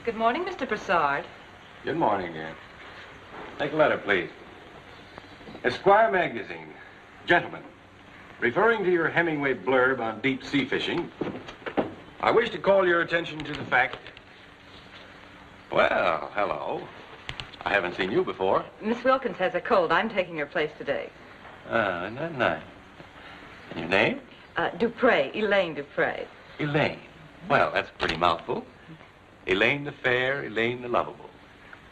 Good morning, Mr. Broussard. Good morning, dear. Take a letter, please. Esquire magazine. Gentlemen, referring to your Hemingway blurb on deep sea fishing, I wish to call your attention to the fact... Well, hello. I haven't seen you before. Miss Wilkins has a cold. I'm taking her place today. Isn't that nice? And your name? Dupre, Elaine Dupre. Elaine. Well, that's a pretty mouthful. Elaine the fair, Elaine the lovable.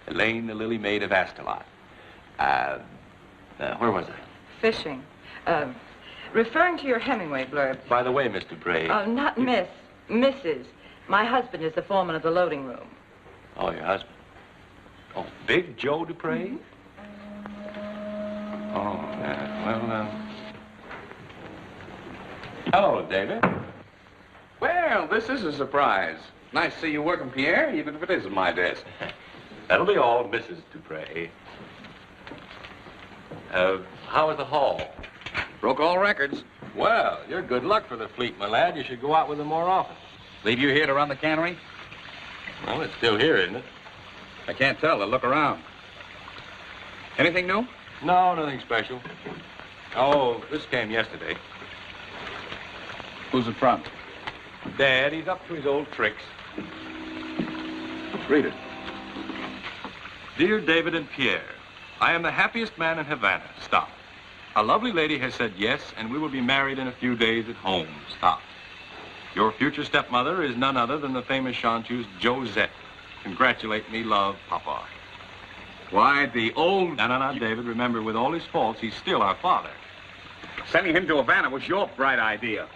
Elaine the lily maid of Astalot. Where was I? Fishing. Referring to your Hemingway blurb. By the way, Miss Dupre... Oh, not Miss. Mrs. My husband is the foreman of the loading room. Oh, your husband? Oh, Big Joe Dupre? Oh, hello, David. Well, this is a surprise. Nice to see you working, Pierre, even if it isn't my desk. That'll be all, Mrs. Dupre. How was the haul? Broke all records. Well, you're good luck for the fleet, my lad. You should go out with them more often. Leave you here to run the cannery? Well, it's still here, isn't it? I can't tell. I'll look around. Anything new? No, nothing special. Oh, this came yesterday. Who's it from? Dad, he's up to his old tricks. Read it. Dear David and Pierre, I am the happiest man in Havana. Stop. A lovely lady has said yes, and we will be married in a few days at home. Stop. Your future stepmother is none other than the famous chanteuse Josette. Congratulate me, love, Papa. Why, the old... No, David. Remember, with all his faults, he's still our father. Sending him to Havana was your bright idea.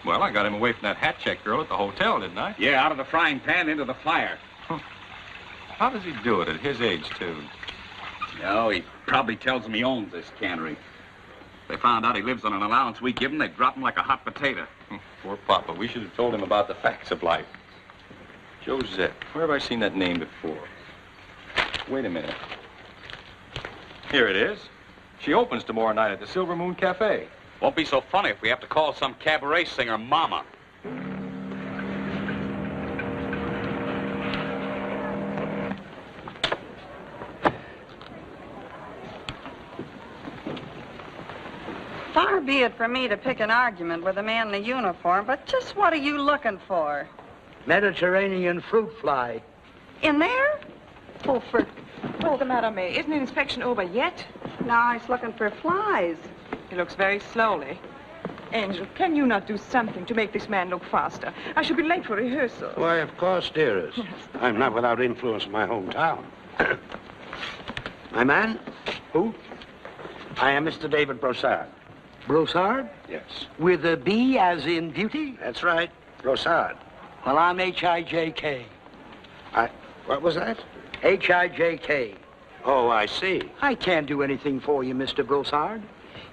Well, I got him away from that hat check girl at the hotel, didn't I? Yeah, out of the frying pan into the fire. How does he do it at his age, too? No, he probably tells them he owns this cannery. They found out he lives on an allowance we give him, they drop him like a hot potato. Poor Papa. We should have told him about the facts of life. Josette. Where have I seen that name before? Wait a minute. Here it is. She opens tomorrow night at the Silver Moon Cafe. Won't be so funny if we have to call some cabaret singer Mama. Far be it from me to pick an argument with a man in a uniform, but just what are you looking for? Mediterranean fruit fly. In there? Oh, What's the matter, May? Isn't the inspection over yet? no, he's looking for flies. He looks very slowly. Angel, can you not do something to make this man look faster? I should be late for rehearsal. Why, of course, dearest. I'm not without influence in my hometown. My man? Who? I am Mr. David Broussard. Broussard? Yes. With a B as in beauty? That's right. Broussard. Well, I'm H-I-J-K. What was that? H-I-J-K. Oh, I see. I can't do anything for you, Mr. Broussard.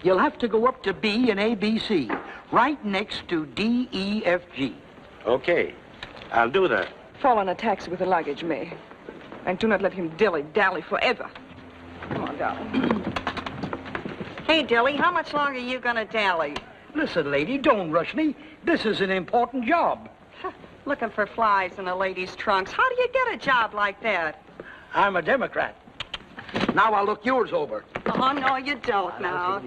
You'll have to go up to B and A-B-C, right next to D-E-F-G. Okay. I'll do that. Fall in a taxi with the luggage, May. And do not let him dilly-dally forever. Come on, darling. Hey, Dilly, how much longer are you going to dally? Listen, lady, don't rush me. This is an important job. Looking for flies in a lady's trunks. How do you get a job like that? I'm a Democrat. Now I'll look yours over. Oh, no, you don't now.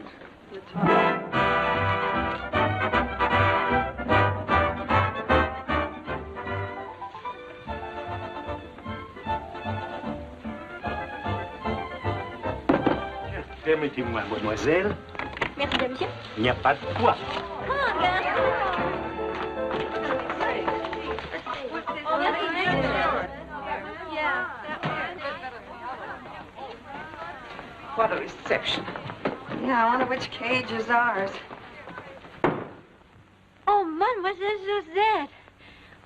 Permettez-moi, mademoiselle. Merci bien, monsieur. Il n'y a pas de quoi. Oh, garçon. What a reception. Yeah, I wonder which cage is ours. Oh, Mademoiselle Josette.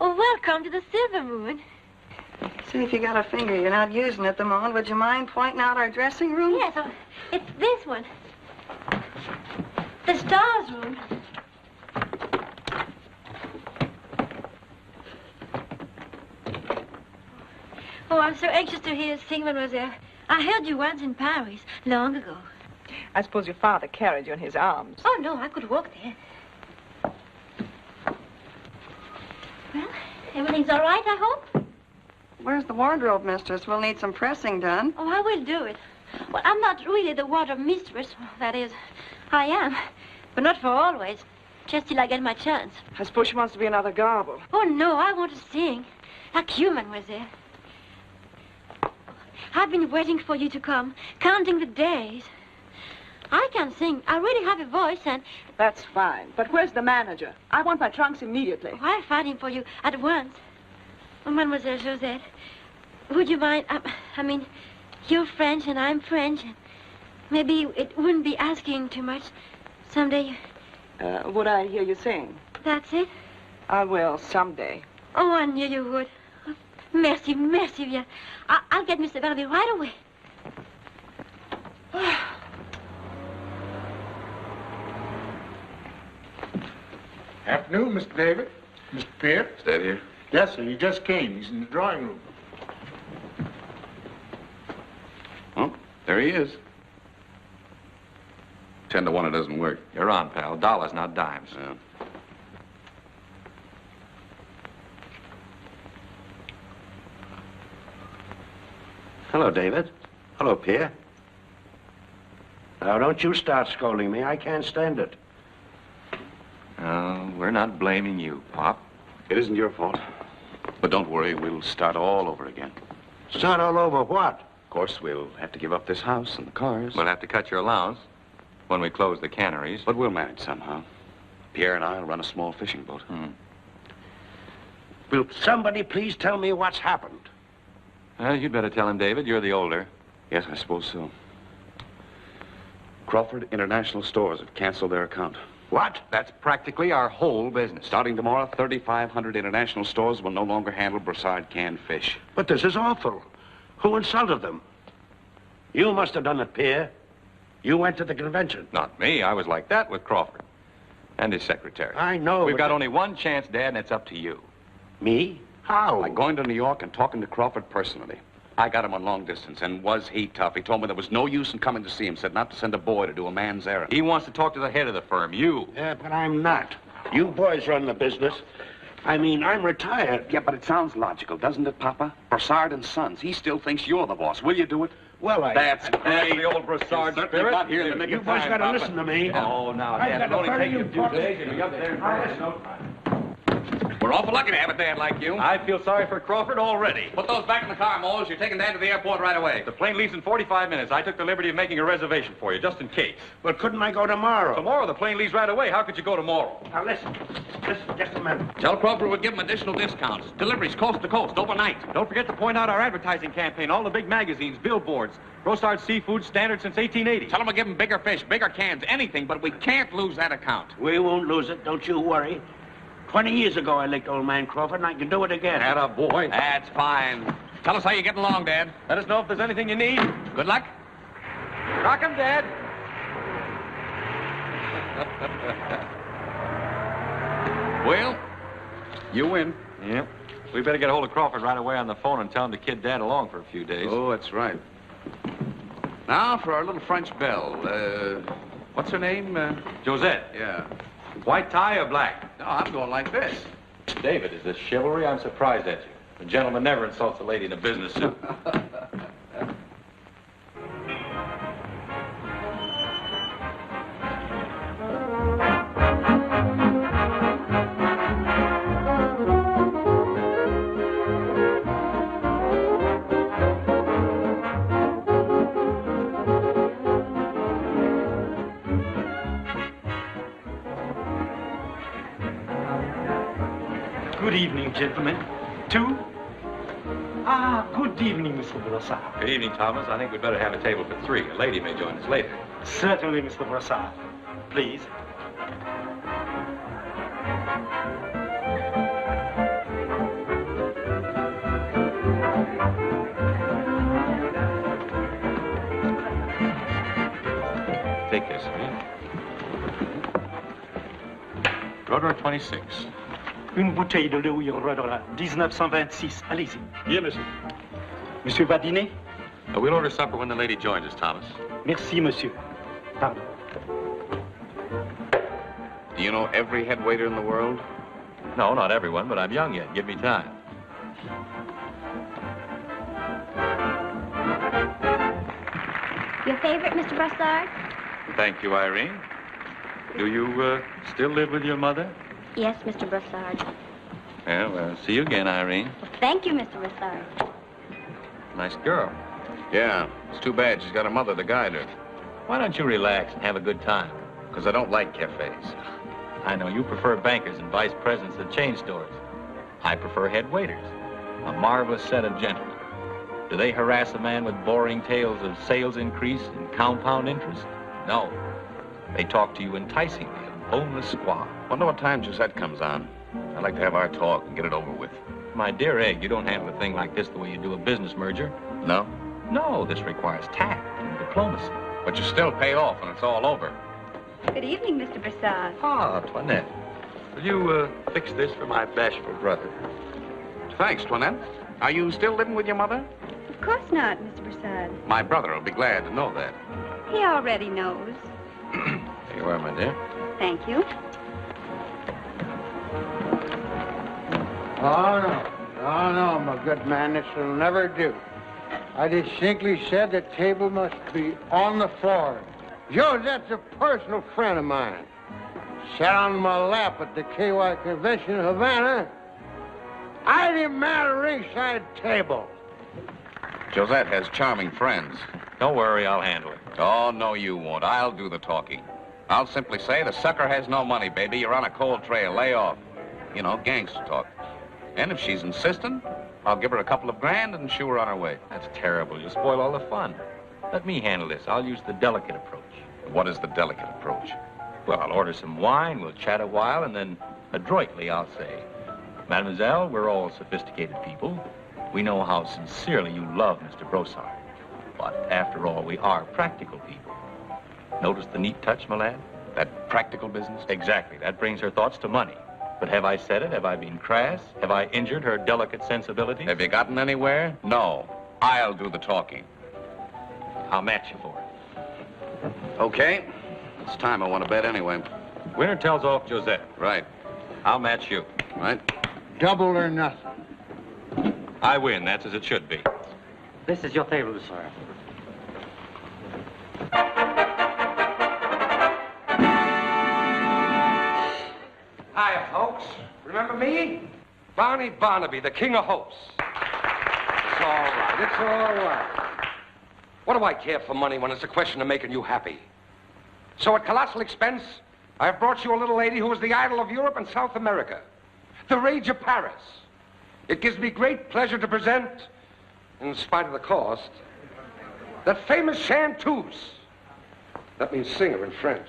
Oh, welcome to the Silver Moon. See, if you got a finger you're not using at the moment, would you mind pointing out our dressing room? Yes, oh, it's this one. The Stars Room. Oh, I'm so anxious to hear you sing, Mademoiselle. I heard you once in Paris, long ago. I suppose your father carried you in his arms. Oh, no, I could walk there. Well, everything's all right, I hope? Where's the wardrobe, mistress? We'll need some pressing done. Oh, I will do it. Well, I'm not really the wardrobe mistress. That is, I am. But not for always. Just till I get my chance. I suppose she wants to be another garble. Oh, no, I want to sing. Like you, Mademoiselle. I've been waiting for you to come, counting the days. I can sing. I really have a voice, and... That's fine. But where's the manager? I want my trunks immediately. Oh, I'll find him for you at once. Oh, Mademoiselle Josette, would you mind... I mean, you're French and I'm French. And maybe it wouldn't be asking too much. Someday... Would I hear you sing? That's it? I will, someday. Oh, I knew you would. Oh, merci, merci bien. I'll get Mr. Barby right away. Afternoon, Mr. David. Mr. Pierre? Is Dad here? Yes, sir. He just came. He's in the drawing room. Oh, there he is. 10 to 1, it doesn't work. You're on, pal. Dollars, not dimes. Yeah. Hello, David. Hello, Pierre. Now, don't you start scolding me. I can't stand it. We're not blaming you, Pop. It isn't your fault. But don't worry, we'll start all over again. Start all over what? Of course, we'll have to give up this house and the cars. We'll have to cut your allowance when we close the canneries. But we'll manage somehow. Pierre and I'll run a small fishing boat. Will somebody please tell me what's happened? You'd better tell him, David. You're the older. Yes, I suppose so. Crawford International Stores have canceled their account. What? That's practically our whole business. Starting tomorrow, 3,500 international stores will no longer handle Broussard canned fish. But this is awful. Who insulted them? You must have done it, Pierre. You went to the convention. Not me. I was like that with Crawford and his secretary. I know. We've got only one chance, Dad, and it's up to you. Me? How? By going to New York and talking to Crawford personally. I got him on long distance, and was he tough. He told me there was no use in coming to see him. Said not to send a boy to do a man's errand. He wants to talk to the head of the firm, you. Yeah, but I'm not. You boys run the business. I mean, I'm retired. Yeah, but it sounds logical, doesn't it, Papa? Broussard and Sons. He still thinks you're the boss. Will you do it? Well, That's great. the old Broussard You're certainly spirit. not here in the nick You of boys time, got to Papa. listen to me. Oh, now, I've Dad, got it'll a only very take you a few important- days. You'll be up there in no time. We're awful lucky to have a dad like you. I feel sorry for Crawford already. Put those back in the car, Moles. You're taking Dad to the airport right away. The plane leaves in 45 minutes. I took the liberty of making a reservation for you, just in case. But couldn't I go tomorrow? Tomorrow, the plane leaves right away. How could you go tomorrow? Now, listen, just a minute. Tell Crawford we'll give him additional discounts. Deliveries coast to coast, overnight. Don't forget to point out our advertising campaign, all the big magazines, billboards. Broussard Seafood, standard since 1880. Tell him we'll give him bigger fish, bigger cans, anything, but we can't lose that account. We won't lose it, don't you worry. 20 years ago, I licked old man Crawford, and I can do it again. Atta boy. That's fine. Tell us how you're getting along, Dad. Let us know if there's anything you need. Good luck. Rock 'em, Dad. Well, you win. Yep. We better get a hold of Crawford right away on the phone and tell him to kid Dad along for a few days. Oh, that's right. Now for our little French belle. What's her name? Josette. Yeah. White tie or black? No, I'm going like this. David, is this chivalry? I'm surprised at you. A gentleman never insults a lady in a business suit. Good evening, gentlemen. Two? Ah, good evening, Mr. Brossard. Good evening, Thomas. I think we'd better have a table for three. A lady may join us later. Certainly, Mr. Brossard. Please. Take this, will you? Order 26. Une bouteille de Louis Rodera, 1926. Allez-y. Here, monsieur. Monsieur va dîner? We'll order supper when the lady joins us, Thomas. Merci, monsieur. Pardon. Do you know every head waiter in the world? No, not everyone, but I'm young yet. Give me time. Your favorite, Mr. Brossard? Thank you, Irene. Do you still live with your mother? Yes, Mr. Brossard. Yeah, well, see you again, Irene. Thank you, Mr. Brossard. Nice girl. Yeah, it's too bad she's got a mother to guide her. Why don't you relax and have a good time? Because I don't like cafes. I know you prefer bankers and vice presidents at chain stores. I prefer head waiters. A marvelous set of gentlemen. Do they harass a man with boring tales of sales increase and compound interest? No. They talk to you enticingly of boneless squaw. Wonder what time Josette comes on. I'd like to have our talk and get it over with. My dear Egg, you don't handle a thing like this the way you do a business merger. No? No, this requires tact and diplomacy. But you still pay off when it's all over. Good evening, Mr. Brossard. Ah, Toinette. Will you fix this for my bashful brother? Thanks, Toinette. Are you still living with your mother? Of course not, Mr. Brossard. My brother will be glad to know that. He already knows. Here you are, my dear. Thank you. Oh, no. Oh, no, my good man. This will never do. I distinctly said the table must be on the floor. Josette's a personal friend of mine. Sat on my lap at the KY convention in Havana. I demand a ringside table. Josette has charming friends. Don't worry, I'll handle it. Oh, no, you won't. I'll do the talking. I'll simply say the sucker has no money, baby. You're on a cold trail. Lay off. You know, gangster talk. And if she's insistent, I'll give her a couple of grand and shoo her on her way. That's terrible. You'll spoil all the fun. Let me handle this. I'll use the delicate approach. What is the delicate approach? Well, I'll order some wine, we'll chat a while, and then adroitly I'll say, Mademoiselle, we're all sophisticated people. We know how sincerely you love Mr. Brossard. But after all, we are practical people. Notice the neat touch, my lad? That practical business? Exactly. That brings her thoughts to money. But have I said it? Have I been crass? Have I injured her delicate sensibilities? Have you gotten anywhere? No. I'll do the talking. I'll match you for it. Okay. It's time I want to bet anyway. Winner tells off Josette. Right. I'll match you. Right. Double or nothing. I win. That's as it should be. This is your table, sir. Hiya, folks. Remember me? Barney Barnaby, the king of hopes. It's all right. It's all right. What do I care for money when it's a question of making you happy? So at colossal expense, I've brought you a little lady who is the idol of Europe and South America. The rage of Paris. It gives me great pleasure to present, in spite of the cost, that famous chanteuse. That means singer in French.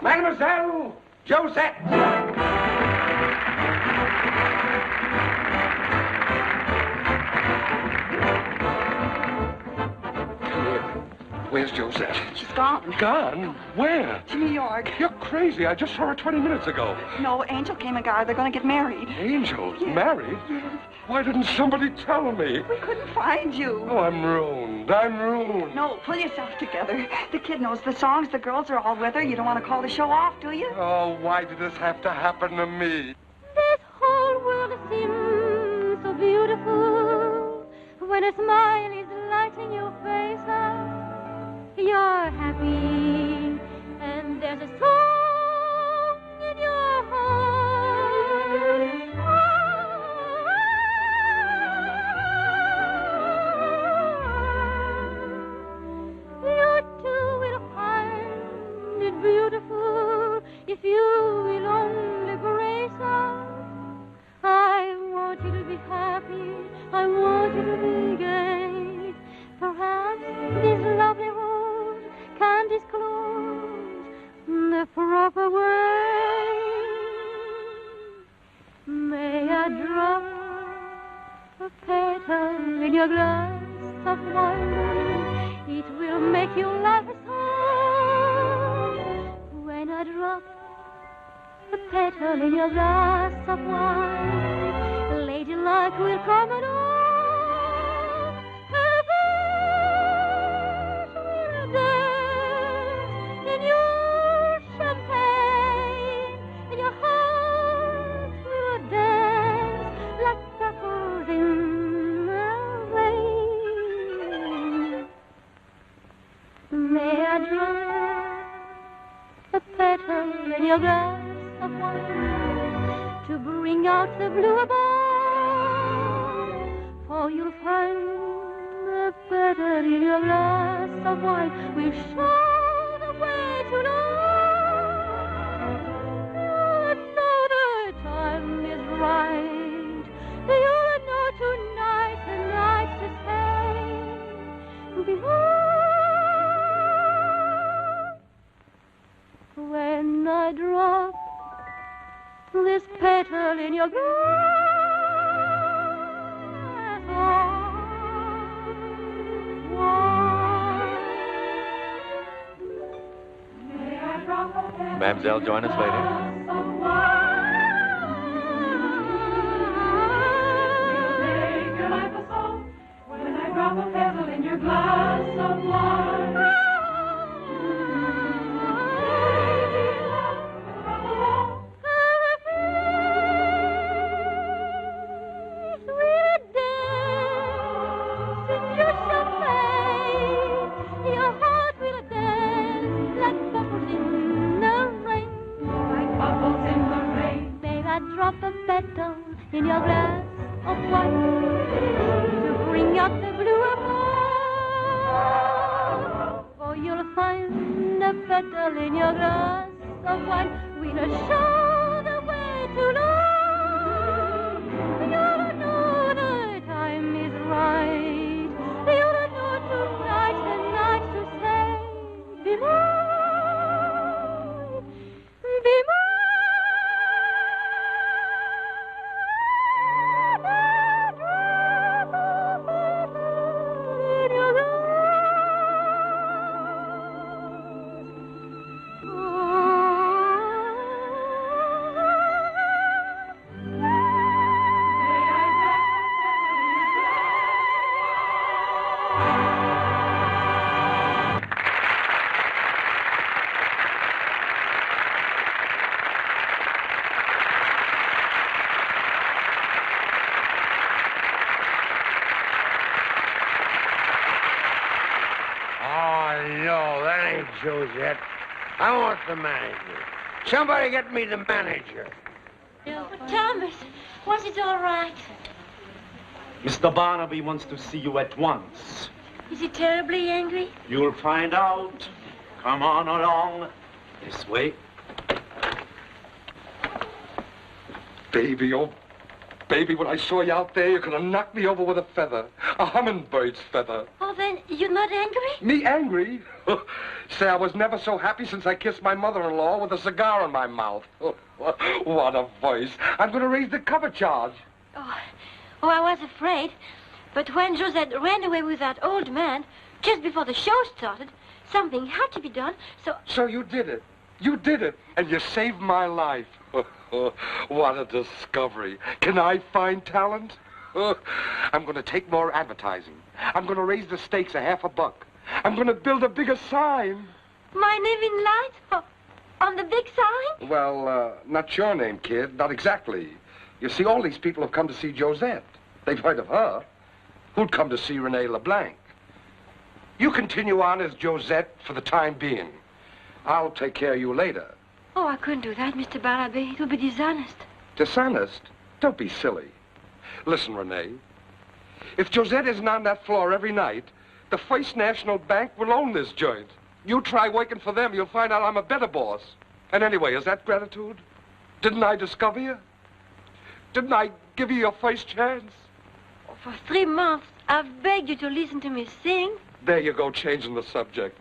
Mademoiselle Josette. Where's Josette? She's gone. Gone? Where? To New York. You're crazy. I just saw her 20 minutes ago. No, Angel came and got her. They're going to get married. Angel? Yes. Married? Why didn't somebody tell me? We couldn't find you. Oh, I'm ruined. I'm ruined. No, pull yourself together. The kid knows the songs. The girls are all with her. You don't want to call the show off, do you? Oh, why did this have to happen to me? This whole world seems so beautiful when a smile is lighting your face up. You're happy, and there's a song in your heart. You too will find it beautiful if you will only brace up. your glass of wine. It will make you laugh a song when I drop a petal in your glass of wine. Ladylike will come along, her voice will dance in your champagne, and your heart will dance like pebbles in the rain. May I drop a petal in your glass of wine to bring out the blue above, for you'll find the better in your glass of wine will show the way to love. You'll know the time is right. You'll know tonight the night to stay. Behold, when I drop this petal in your glass of wine. May I drop a petal? Mademoiselle, join us later. Make your life a song when I drop a pebble in your glass of wine. Drop a petal in your glass of wine to bring out the blue above. For you'll find a petal in your glass of wine will show the way to love. You'll know the time is right. You'll know tonight the night to stay. Be mine, be mine. Josette, I want the manager. Somebody get me the manager. Thomas, was it all right? Mr. Barnaby wants to see you at once. Is he terribly angry? You'll find out. Come on along. This way. Baby, oh, baby, when I saw you out there, you could have knocked me over with a feather. A hummingbird's feather. Oh, then you're not angry? Me angry? Say, I was never so happy since I kissed my mother-in-law with a cigar in my mouth. What a voice. I'm going to raise the cover charge. Oh, I was afraid. But when Josette ran away with that old man, just before the show started, something had to be done, so... So you did it. You did it. And you saved my life. What a discovery. Can I find talent? I'm going to take more advertising. I'm going to raise the stakes $50. I'm going to build a bigger sign. My name in lights? Oh, on the big sign? Well, not your name, kid. Not exactly. You see, all these people have come to see Josette. They've heard of her. Who'd come to see Renee LeBlanc? You continue on as Josette for the time being. I'll take care of you later. Oh, I couldn't do that, Mr. Barnaby. It would be dishonest. Dishonest? Don't be silly. Listen, Renee. If Josette isn't on that floor every night, the First National Bank will own this joint. You try working for them, you'll find out I'm a better boss. And anyway, is that gratitude? Didn't I discover you? Didn't I give you your first chance? Oh, for 3 months, I've begged you to listen to me sing. There you go, changing the subject.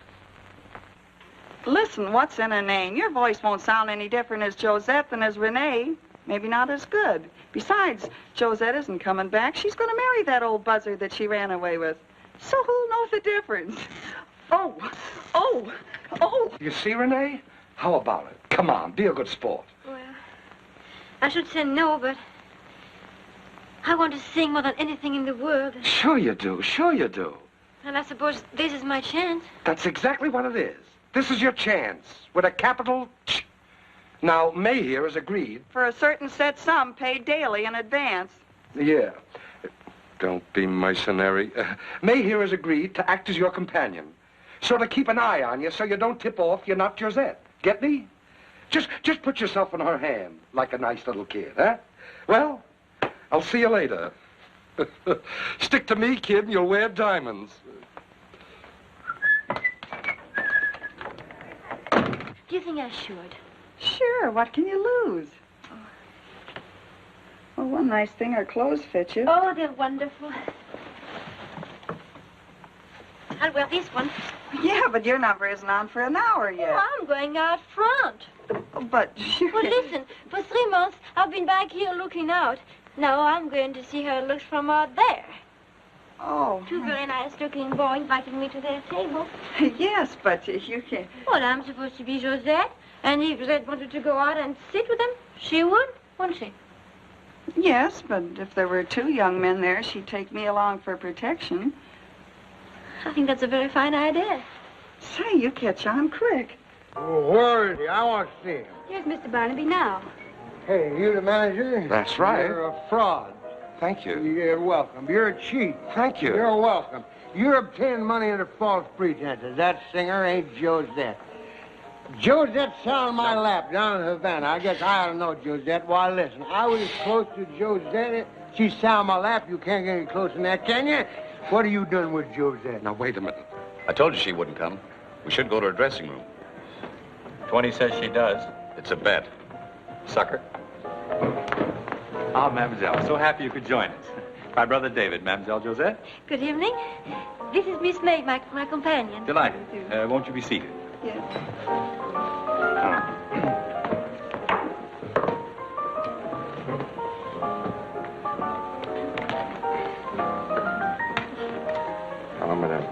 Listen, what's in a name? Your voice won't sound any different as Josette than as Renee. maybe not as good. Besides, Josette isn't coming back. She's going to marry that old buzzard that she ran away with. So who'll know the difference? Oh. You see, Renee? How about it? Come on, be a good sport. Well, I should say no, but I want to sing more than anything in the world. Sure you do. And I suppose this is my chance. That's exactly what it is. This is your chance, with a capital Ch. Now, May here has agreed. For a certain set sum paid daily in advance. Yeah. Don't be mercenary. May here has agreed to act as your companion. Sort of keep an eye on you so you don't tip off you're not Josette. Get me? Just put yourself in her hand like a nice little kid, huh? Well, I'll see you later. Stick to me, kid, and you'll wear diamonds. Do you think I should? Sure, what can you lose? Well, one nice thing, her clothes fit you. Oh, they're wonderful. I'll wear this one. Yeah, but your number isn't on for an hour yet. Oh, I'm going out front. But you... Well, listen, for 3 months, I've been back here looking out. Now I'm going to see how it looks from out there. Oh. 2 very nice-looking boys invited me to their table. Yes, but you can't... Well, I'm supposed to be Josette, and if Josette wanted to go out and sit with them, she would, wouldn't she? Yes, but if there were 2 young men there, she'd take me along for protection. I think that's a very fine idea. Say, you catch on quick. Oh, where is he? I want to see him. Here's Mr. Barnaby now. Hey, you the manager? That's right. You're a fraud. Thank you. You're welcome. You're a cheat. Thank you. You're welcome. You're obtaining money under false pretenses. That singer ain't Josette. Josette sat on my lap down in Havana. I guess I ought to know Josette. Why, listen, I was as close to Josette. She sat on my lap. You can't get any closer than that, can you? What are you doing with Josette? Now, wait a minute. I told you she wouldn't come. We should go to her dressing room. 20 says she does. It's a bet. Sucker. Ah, mademoiselle, so happy you could join us. My brother David, Mademoiselle Josette. Good evening. This is Miss May, my companion. Delighted. Won't you be seated? Yes. Hello, madame.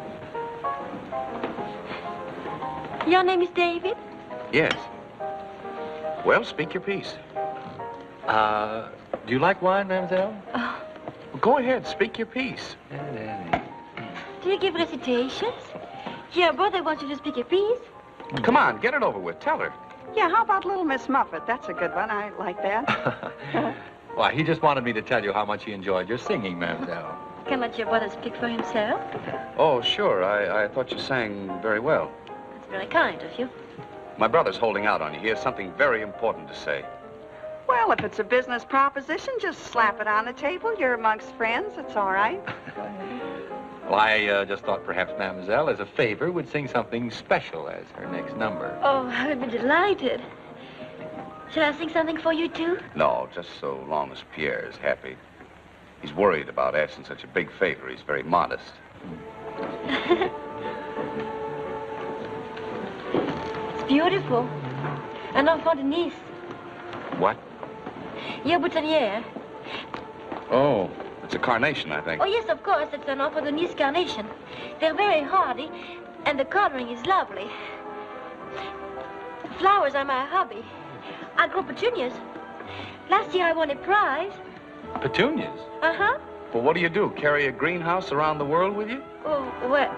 Your name is David? Yes. Well, speak your piece. Do you like wine, mademoiselle? Oh. Well, go ahead, speak your piece. Do you give recitations? Your brother wants you to speak a piece. Come on, get it over with. Tell her. Yeah, how about Little Miss Muffet? That's a good one. I like that. Why, he just wanted me to tell you how much he enjoyed your singing, mademoiselle. Can let your brother speak for himself? Oh, sure. I thought you sang very well. That's very kind of you. My brother's holding out on you. He has something very important to say. Well, if it's a business proposition, just slap it on the table. You're amongst friends. It's all right. Well, I just thought perhaps mademoiselle, as a favor, would sing something special as her next number. Oh, I would be delighted. Shall I sing something for you, too? No, just so long as Pierre is happy. He's worried about asking such a big favor. He's very modest. It's beautiful. An enfant de Nice. What? Your boutonniere. Oh, it's a carnation, I think. Oh, yes, of course. It's an enfant de Nice carnation. They're very hardy, and the coloring is lovely. Flowers are my hobby. I grow petunias. Last year I won a prize. Petunias? Uh-huh. Well, what do? Carry a greenhouse around the world with you? Oh, well...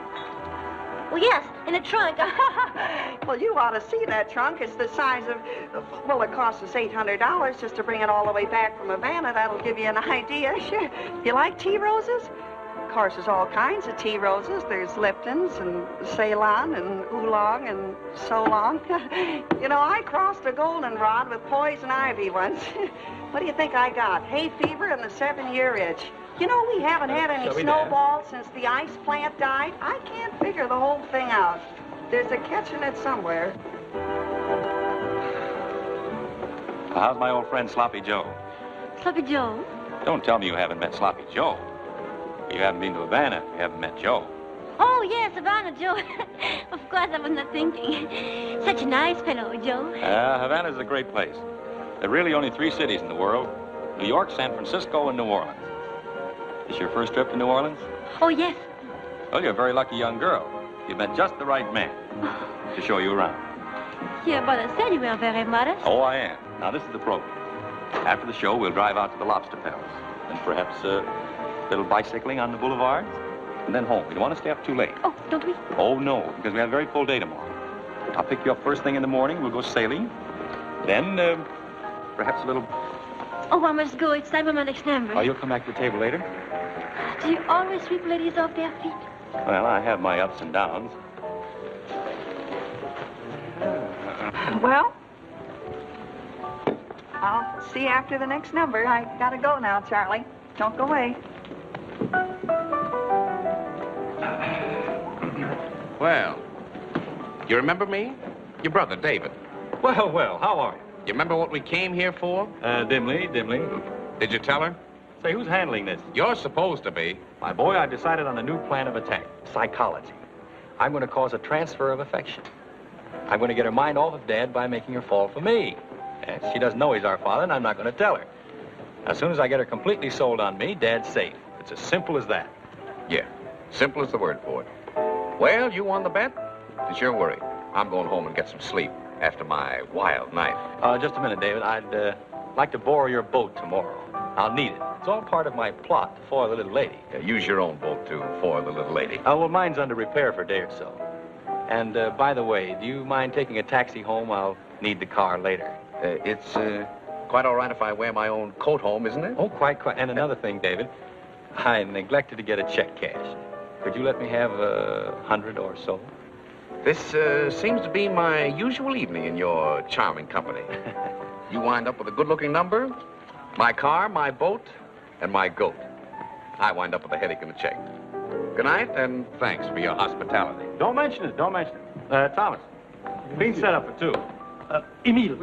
Well, yes, in a trunk. Well, you ought to see that trunk. It's the size of... Well, it costs us $800 just to bring it all the way back from Havana. That'll give you an idea. Sure. You like tea roses? Of course, there's all kinds of tea roses. There's Lipton's and Ceylon and Oolong and so long. You know, I crossed a goldenrod with poison ivy once. What do you think I got? Hay fever and the 7-year itch. You know, we haven't had any snowballs since the ice plant died. I can't figure the whole thing out. There's a catch in it somewhere. Well, how's my old friend Sloppy Joe? Sloppy Joe? Don't tell me you haven't met Sloppy Joe. You haven't been to Havana if you haven't met Joe. Oh, yes, Havana, Joe. Of course, I was not thinking. Such a nice fellow, Joe. Havana's a great place. There are really only 3 cities in the world: New York, San Francisco, and New Orleans. This your first trip to New Orleans? Oh, yes. Well, you're a very lucky young girl. You met just the right man to show you around. Your brother said you were very modest. Oh, I am. Now, this is the program. After the show, we'll drive out to the Lobster Palace. And perhaps a little bicycling on the boulevards. And then home. We don't want to stay up too late. Oh, don't we? Oh, no, because we have a very full day tomorrow. I'll pick you up first thing in the morning. We'll go sailing. Then, perhaps a little... Oh, I must go. It's time for my next number. Oh, you'll come back to the table later? Do you always sweep ladies off their feet? Well, I have my ups and downs. Well, I'll see you after the next number. I gotta go now, Charlie. Don't go away. Well, you remember me? Your brother, David. Well, well, how are you? You remember what we came here for? Dimly. Did you tell her? Say, who's handling this? You're supposed to be. My boy, I've decided on a new plan of attack. Psychology. I'm going to cause a transfer of affection. I'm going to get her mind off of Dad by making her fall for me. And she doesn't know he's our father, and I'm not going to tell her. As soon as I get her completely sold on me, Dad's safe. It's as simple as that. Yeah, simple as the word for it. Well, you won the bet. It's your worry. I'm going home and get some sleep after my wild night. Just a minute, David. I'd like to borrow your boat tomorrow. I'll need it. It's all part of my plot to foil the little lady. Yeah, use your own boat to foil the little lady. Well, mine's under repair for a day or so. And, by the way, do you mind taking a taxi home? I'll need the car later. It's quite all right if I wear my own coat home, isn't it? Oh, quite. And another thing, David. I neglected to get a check cashed. Could you let me have 100 or so? This seems to be my usual evening in your charming company. You wind up with a good-looking number, my car, my boat, and my goat. I wind up with a headache and a check. Good night, and thanks for your hospitality. Don't mention it. Thomas, clean setup for 2. Émile,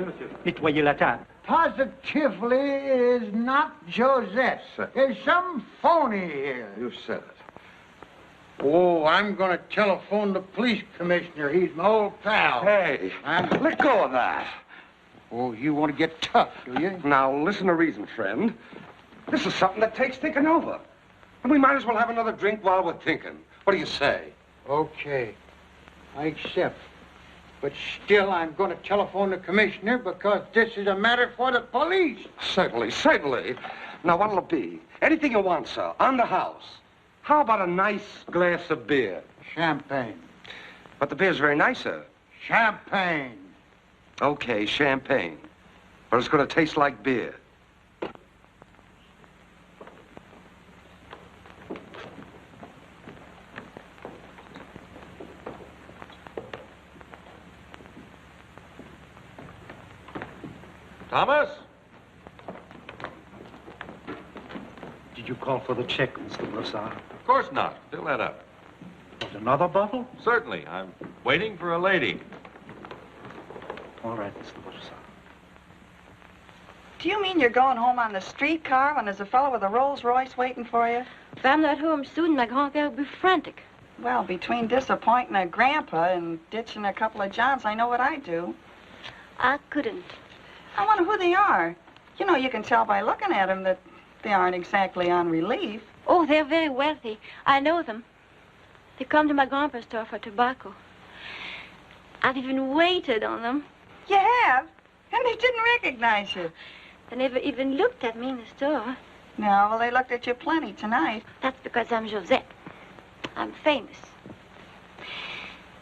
nettoyez la table. Positively is not Josette. There's some phony here. You said it. Oh, I'm going to telephone the police commissioner. He's my old pal. Hey, let go of that. Oh, you want to get tough, do you? Now, listen to reason, friend. This is something that takes thinking over. And we might as well have another drink while we're thinking. What do you say? Okay, I accept. But still, I'm going to telephone the commissioner because this is a matter for the police. Certainly. Now, what'll it be? Anything you want, sir, on the house. How about a nice glass of beer? Champagne. But the beer's very nice, sir. Champagne. Okay, champagne. But it's going to taste like beer. Thomas? Did you call for the check, Mr. Brossard? Of course not. Fill that up. Want another bottle? Certainly. I'm waiting for a lady. All right, Mr. Brossard. Do you mean you're going home on the streetcar when there's a fellow with a Rolls Royce waiting for you? If I'm not home soon, my grand-père will be frantic. Well, between disappointing a grandpa and ditching a couple of jobs, I know what I'd do. I couldn't. I wonder who they are. You know, you can tell by looking at them that they aren't exactly on relief. Oh, they're very wealthy. I know them. They come to my grandpa's store for tobacco. I've even waited on them. You have? And they didn't recognize you. They never even looked at me in the store. No, well, they looked at you plenty tonight. That's because I'm Josette. I'm famous.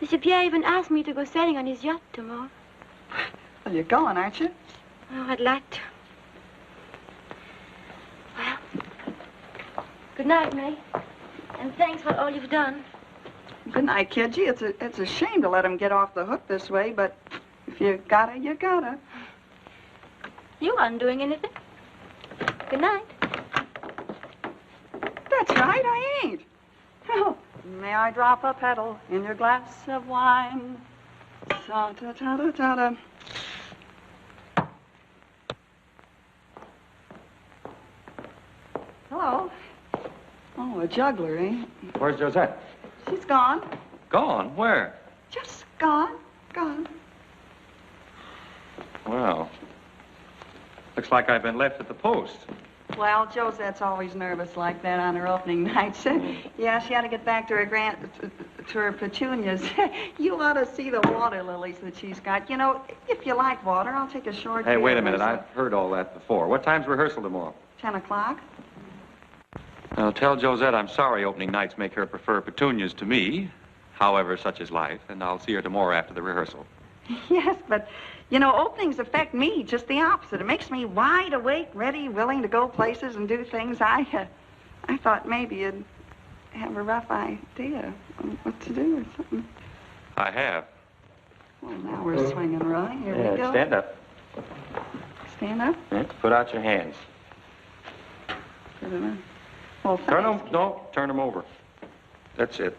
Monsieur Pierre even asked me to go sailing on his yacht tomorrow. Well, you're going, aren't you? Oh, I'd like to. Well, good night, May. And thanks for all you've done. Good night, kid. Gee, it's a shame to let him get off the hook this way, but if you gotta, you gotta. You aren't doing anything. Good night. That's right, I ain't. Oh, may I drop a petal in your glass of wine? Sa-da-da-da-da-da. Hello. Oh, a juggler, eh? Where's Josette? She's gone. Gone? Where? Just gone. Gone. Well, Looks like I've been left at the post. Well, Josette's always nervous like that on her opening nights. Yeah, she had to get back to her petunias. You ought to see the water lilies that she's got. You know, if you like water, I'll take a short Hey, beer wait a minute. rehearsal. I've heard all that before. What time's rehearsal tomorrow? 10 o'clock? Now, tell Josette I'm sorry opening nights make her prefer petunias to me. However, such is life, and I'll see her tomorrow after the rehearsal. Yes, but, you know, openings affect me just the opposite. It makes me wide awake, ready, willing to go places and do things. I thought maybe you'd have a rough idea on what to do or something. I have. Well, now we're swinging right. Here we go. Stand up. Stand up? Put out your hands. Well, Turn them, no, turn them over. That's it.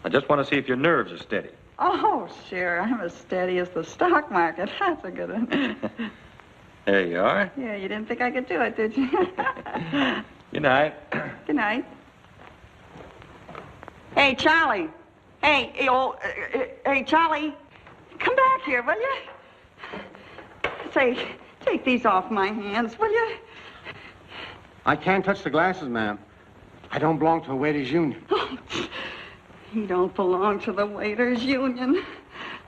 I just want to see if your nerves are steady. Oh, sure. I'm as steady as the stock market. That's a good one. There you are. Yeah, you didn't think I could do it, did you? Good night. Good night. Hey, Charlie. Hey, hey, Charlie. Come back here, will you? Say, take these off my hands, will you? I can't touch the glasses, ma'am. I don't belong to a waiters' union. Oh, he don't belong to the waiters' union.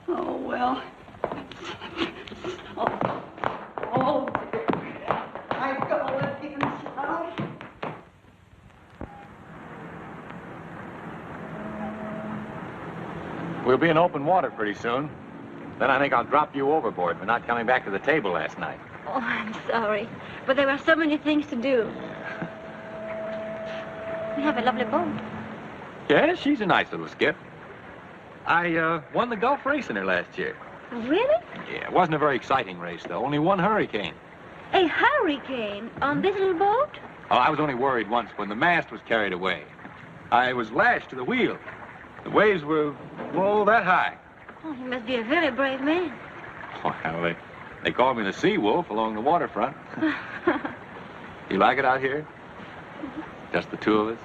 Oh, well. Oh, dear. I go inside. We'll be in open water pretty soon. Then I think I'll drop you overboard for not coming back to the table last night. Oh, I'm sorry. But there were so many things to do. We have a lovely boat. Yeah, she's a nice little skiff. I won the Gulf race in her last year. Really? Yeah, it wasn't a very exciting race, though. Only one hurricane. A hurricane on this little boat? Oh, I was only worried once when the mast was carried away. I was lashed to the wheel. The waves were, oh, that high. Oh, he must be a very brave man. Well, they called me the Sea Wolf along the waterfront. You like it out here? Just the two of us?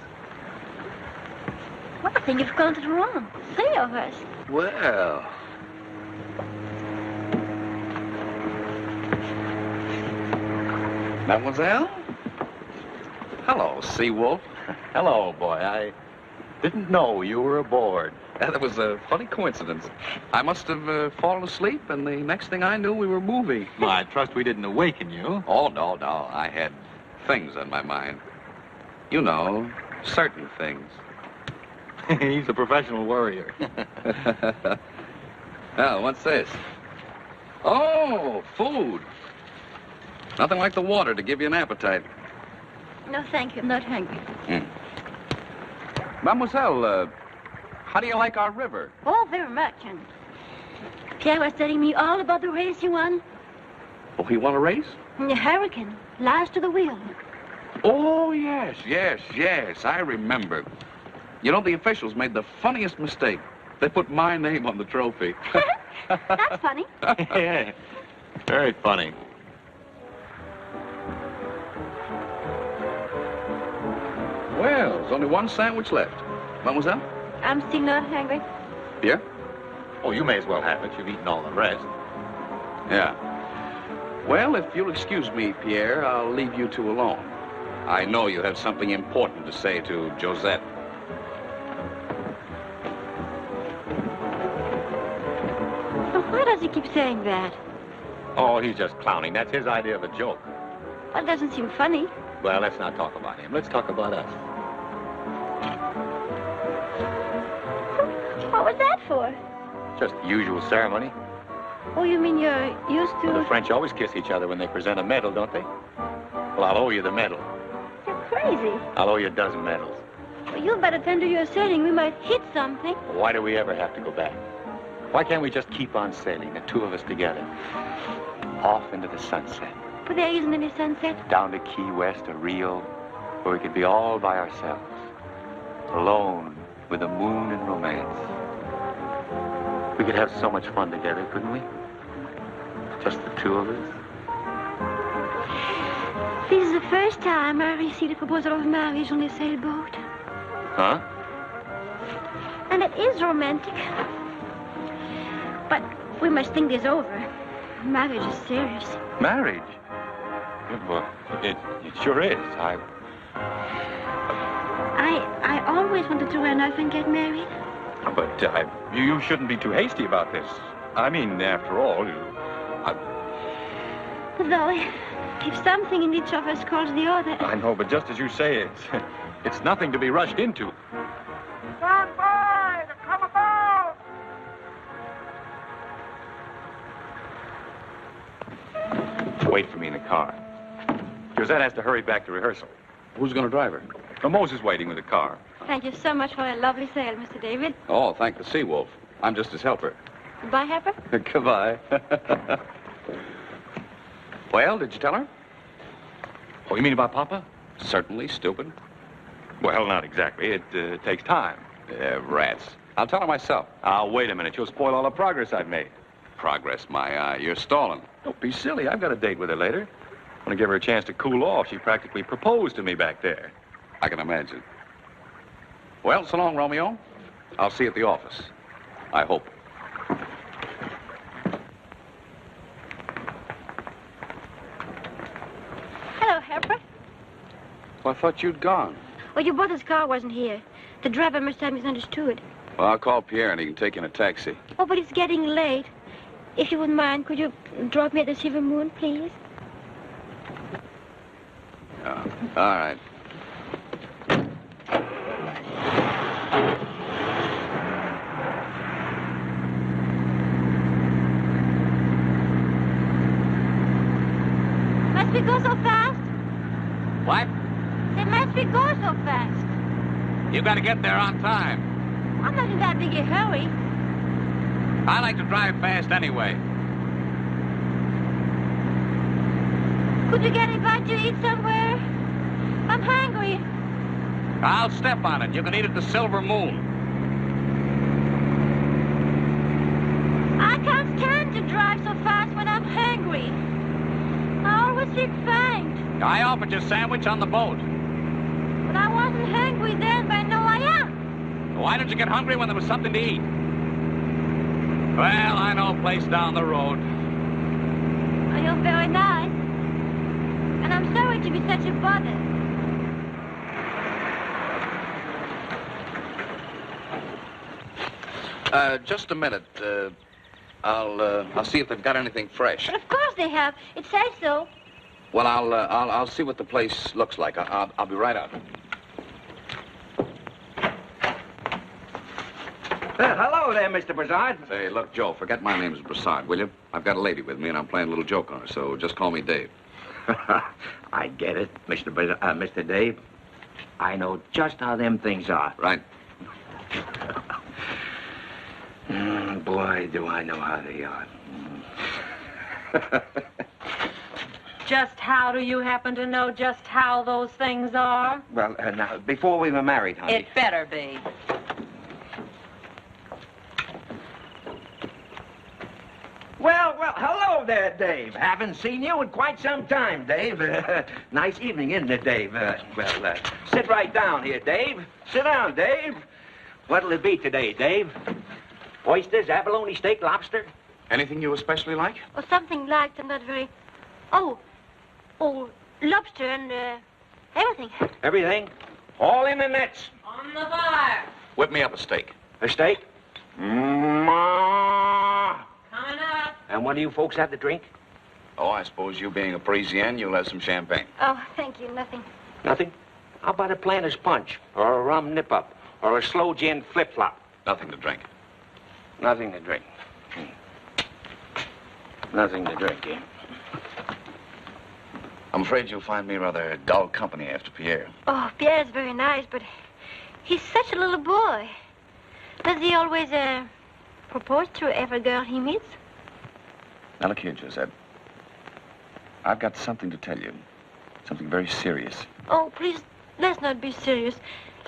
Well, I think you've counted wrong. 3 of us. Well. Mademoiselle? Hello, Sea Wolf. Hello, boy. I didn't know you were aboard. That was a funny coincidence. I must have fallen asleep, and the next thing I knew, we were moving. Well, I trust we didn't awaken you. Oh, no. I had things on my mind. You know, certain things. He's a professional worrier. Well, what's this? Oh, food. Nothing like the water to give you an appetite. No, thank you. I'm not hungry. Mademoiselle, how do you like our river? Oh, very much. And Pierre was telling me all about the race you won. Oh, he won a race? The hurricane. Last to the wheel. Oh, yes. I remember. You know, the officials made the funniest mistake. They put my name on the trophy. That's funny. Yeah, very funny. Well, there's only one sandwich left. Mademoiselle? I'm still not hungry. Pierre? Oh, you may as well have it. You've eaten all the rest. Yeah. Well, if you'll excuse me, Pierre, I'll leave you two alone. I know you have something important to say to Josette. Oh, why does he keep saying that? Oh, he's just clowning. That's his idea of a joke. Well, it doesn't seem funny. Well, let's not talk about him. Let's talk about us. What was that for? Just the usual ceremony. Oh, you mean you're used to... Well, the French always kiss each other when they present a medal, don't they? Well, I'll owe you the medal. You're crazy. I'll owe you a dozen medals. Well, you better tend to your sailing. We might hit something. Why do we ever have to go back? Why can't we just keep on sailing, the two of us together? Off into the sunset. But there isn't any sunset. Down to Key West or Rio, where we could be all by ourselves. Alone with the moon and romance. We could have so much fun together, couldn't we? Just the two of us. This is the first time I received a proposal of marriage on a sailboat. Huh? And it is romantic. But we must think this over. Marriage is serious. Marriage? Well, it sure is. I always wanted to run off and get married. But you shouldn't be too hasty about this. I mean, after all, Though, if something in each of us calls the other... I know, but just as you say, it's nothing to be rushed into. Stand by to come about! Wait for me in the car. Josette has to hurry back to rehearsal. Who's going to drive her? Moses waiting with the car. Thank you so much for a lovely sail, Mr. David. Oh, thank the Sea Wolf. I'm just his helper. Goodbye, Harper. Goodbye. Well, did you tell her? Oh, you mean about Papa? Certainly, stupid. Well, not exactly. It takes time. Rats. I'll tell her myself. Wait a minute. You'll spoil all the progress I've made. Progress, my eye. You're stalling. Don't be silly. I've got a date with her later. I want to give her a chance to cool off. She practically proposed to me back there. I can imagine. Well, so long, Romeo. I'll see you at the office. I hope. Hello, Harper. Well, I thought you'd gone. Well, your brother's car wasn't here. The driver must have misunderstood. Well, I'll call Pierre and he can take you in a taxi. Oh, but it's getting late. If you wouldn't mind, could you drop me at the Silver Moon, please? Oh, all right. Must we go so fast? What? They must we go so fast? You got to get there on time. I'm not in that big a hurry. I like to drive fast anyway. Could we get a bite to eat somewhere? I'm hungry. I'll step on it. You can eat at the Silver Moon. I can't stand to drive so fast when I'm hungry. I always feel faint. I offered you a sandwich on the boat. But I wasn't hungry then, but now I am. Why didn't you get hungry when there was something to eat? Well, I know a place down the road. Oh, you're very nice. And I'm sorry to be such a bother. Just a minute. I'll see if they've got anything fresh. But of course they have. It says so. Well, I'll see what the place looks like. I'll be right out. Hello there, Mr. Broussard. Say, look, Joe, forget my name is Broussard, will you? I've got a lady with me, and I'm playing a little joke on her, so just call me Dave. I get it, Mr. Dave. I know just how them things are. Right. Boy, do I know how they are. Just how do you happen to know just how those things are? Well, now, before we were married, honey. It better be. Well, hello there, Dave. Haven't seen you in quite some time, Dave. Nice evening, isn't it, Dave? Sit right down here, Dave. Sit down, Dave. What'll it be today, Dave? Oysters, abalone steak, lobster? Anything you especially like? Or something like I'm not very... Oh, lobster and everything. Everything? All in the nets. On the fire. Whip me up a steak. A steak? Ma. Coming up. And what do you folks have to drink? Oh, I suppose you being a Parisienne, you'll have some champagne. Oh, thank you, nothing. Nothing? How about a planter's punch? Or a rum nip-up? Or a slow gin flip-flop? Nothing to drink. Nothing to drink. Nothing to drink, eh? I'm afraid you'll find me rather dull company after Pierre. Oh, Pierre's very nice, but he's such a little boy. Does he always propose to every girl he meets? Now, look here, Josette. I've got something to tell you. Something very serious. Oh, please, let's not be serious.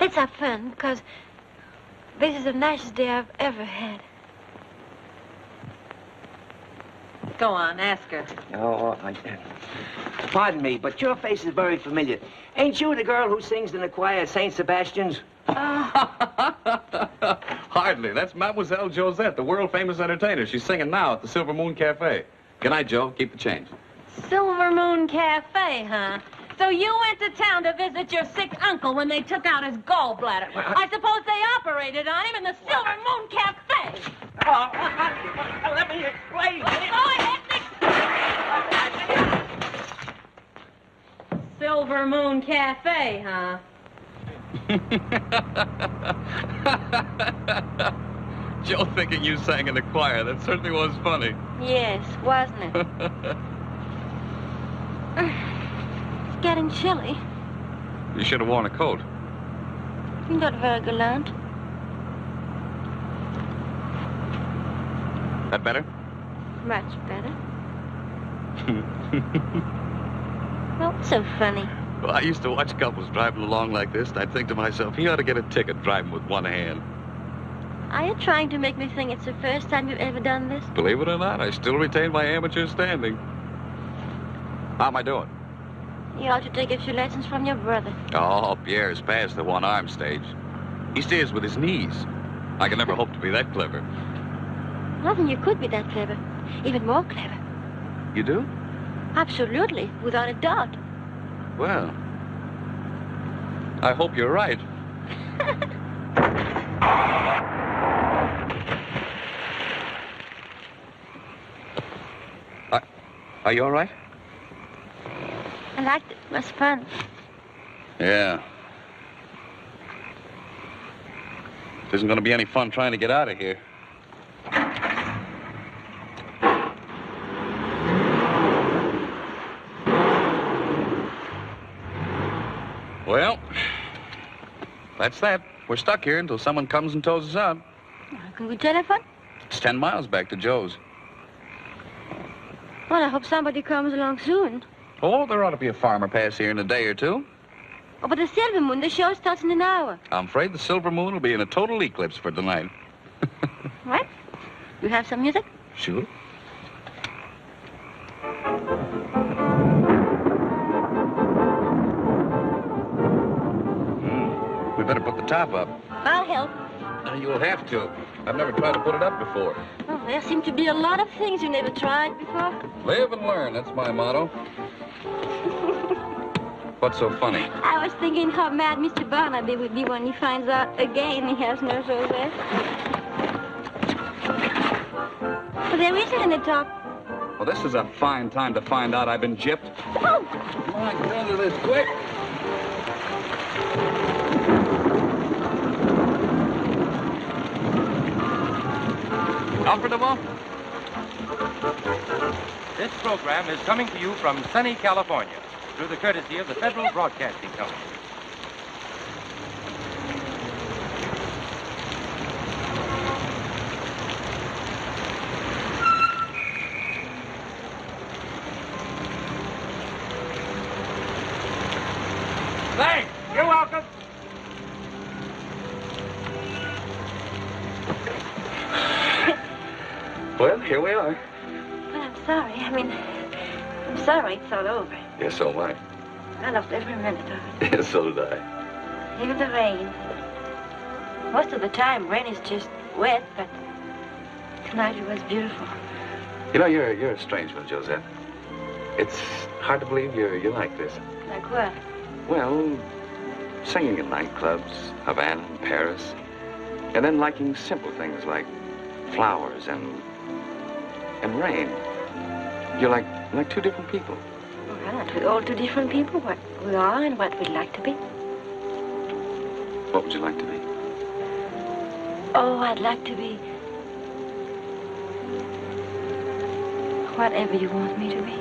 Let's have fun, because this is the nicest day I've ever had. Go on, ask her. Oh, pardon me, but your face is very familiar. Ain't you the girl who sings in the choir at St. Sebastian's? Hardly. That's Mademoiselle Josette, the world-famous entertainer. She's singing now at the Silver Moon Cafe. Good night, Joe. Keep the change. Silver Moon Cafe, huh? So you went to town to visit your sick uncle when they took out his gallbladder. I suppose they operated on him in the Silver Moon Cafe. Let me explain. Go ahead and explain. Silver Moon Cafe, huh? Joe thinking you sang in the choir. That certainly was funny. Yes, wasn't it? It's getting chilly. You should have worn a coat. You're not very gallant. That better? Much better. Not so funny. Well, I used to watch couples driving along like this, and I'd think to myself, he ought to get a ticket driving with one hand. Are you trying to make me think it's the first time you've ever done this? Believe it or not, I still retain my amateur standing. How am I doing? You ought to take a few lessons from your brother. Oh, Pierre's past the one-arm stage. He steers with his knees. I can never hope to be that clever. Nothing you could be that clever. Even more clever. You do? Absolutely, without a doubt. Well, I hope you're right. Are you all right? I liked it. It was fun. Yeah. It isn't going to be any fun trying to get out of here. Well, that's that. We're stuck here until someone comes and tows us out. Can we telephone? It's 10 miles back to Joe's. Well, I hope somebody comes along soon. Oh, there ought to be a farmer pass here in a day or two. Oh, but the Silver Moon, the show starts in an hour. I'm afraid the Silver Moon will be in a total eclipse for tonight. Right? You have some music? Sure. We better put the top up. I'll help. You'll have to. I've never tried to put it up before. Oh, there seem to be a lot of things you never tried before. Live and learn, that's my motto. What's so funny? I was thinking how mad Mr. Barnaby would be when he finds out again he has no Josette. Well, there isn't any top. Well, this is a fine time to find out I've been gypped. Oh! Come on, get under this quick. Comfortable? This program is coming to you from sunny California through the courtesy of the Federal Broadcasting Company. Thanks. You're welcome. Well, here we are. Well, I'm sorry. I'm sorry it's all over. Yes, so am I. I loved every minute of it. Yes, so did I. Even the rain. Most of the time, rain is just wet, but tonight it was beautiful. You know, you're a strange one, Josette. It's hard to believe you're like this. Like what? Well, singing in nightclubs, Havana and Paris, and then liking simple things like flowers and rain. You're like two different people. Well, aren't we all two different people? What we are and what we'd like to be. What would you like to be? Oh, I'd like to be whatever you want me to be.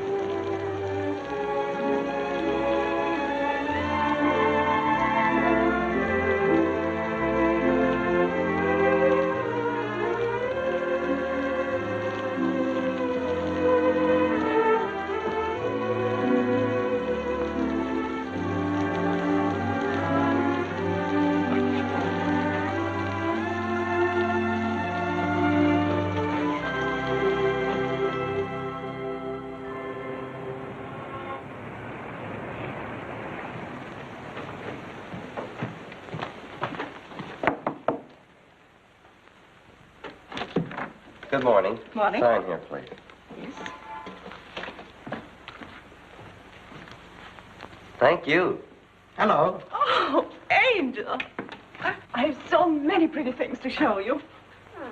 Good morning. Morning. Sign here, please. Yes. Thank you. Hello. Oh, Angel. I have so many pretty things to show you.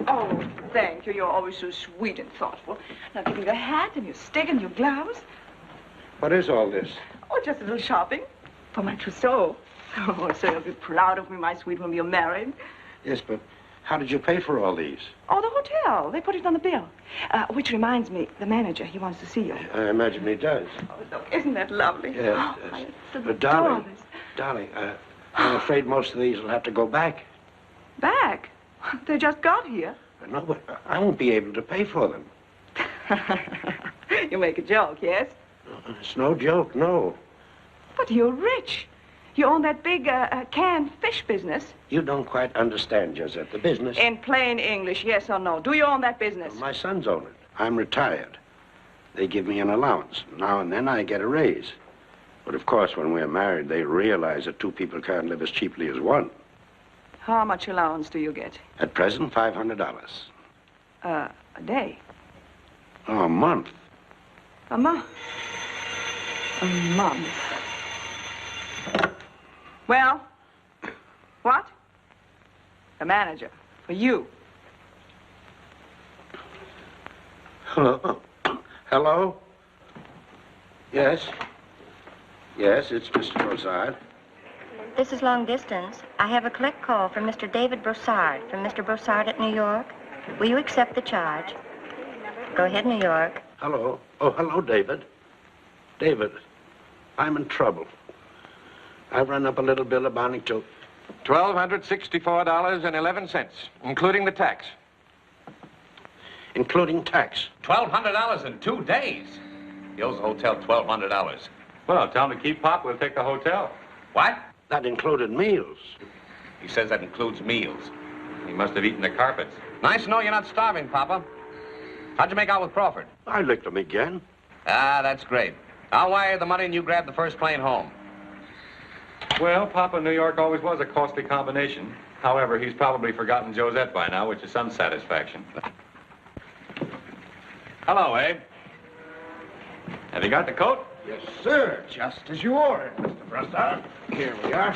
Oh, thank you. You're always so sweet and thoughtful. Now give me your hat and your stick and your gloves. What is all this? Oh, just a little shopping for my trousseau. Oh, so you'll be proud of me, my sweet, when we're married. Yes, but how did you pay for all these? Oh, the hotel. They put it on the bill. Which reminds me, the manager, he wants to see you. I imagine he does. Oh, look, isn't that lovely? Yes. Oh, Yes. it's But darling, I'm afraid most of these will have to go back. Back? They just got here. No, but I won't be able to pay for them. You make a joke, yes? It's no joke, no. But you're rich. You own that big canned fish business. You don't quite understand, Josette, the business. In plain English, yes or no. Do you own that business? My sons own it. I'm retired. They give me an allowance. Now and then I get a raise. But of course, when we're married, they realize that two people can't live as cheaply as one. How much allowance do you get? At present, $500. A day? Oh, a month. A month? A month. Well, what? The manager. For you. Hello? Hello? Yes? Yes, it's Mr. Broussard. This is long distance. I have a collect call from Mr. David Broussard, from Mr. Broussard at New York. Will you accept the charge? Go ahead, New York. Hello? Oh, hello, David. David, I'm in trouble. I've run up a little bill amounting to... $1,264.11, including the tax. Including tax. $1,200 in 2 days. He owes the hotel $1,200. Well, tell him to keep Pop. We'll take the hotel. What? That included meals. He says that includes meals. He must have eaten the carpets. Nice to know you're not starving, Papa. How'd you make out with Crawford? I licked him again. Ah, that's great. I'll wire the money and you grab the first plane home. Well, Papa, New York always was a costly combination. However, he's probably forgotten Josette by now, which is some satisfaction. Hello, Abe. Have you got the coat? Yes, sir. Just as you ordered, Mr. Broussard. Here we are.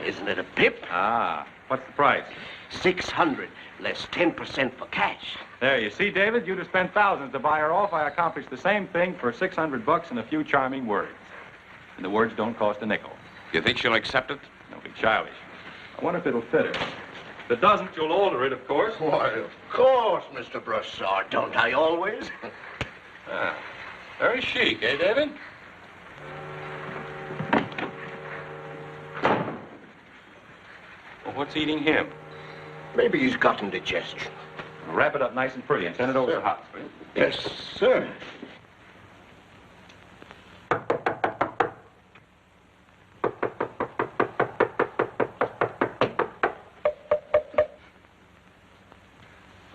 Isn't it a pip? Ah, what's the price? 600, less 10% for cash. There, you see, David, you'd have spent thousands to buy her off. I accomplished the same thing for $600 and a few charming words. And the words don't cost a nickel. You think she'll accept it? Don't be childish. I wonder if it'll fit her. If it doesn't, you'll alter it, of course. Why, of course, Mr. Broussard. Don't I always? Ah, very chic, eh, David? Well, what's eating him? Maybe he's got indigestion. Wrap it up nice and pretty and send it over to Hots, will you? Yes, sir.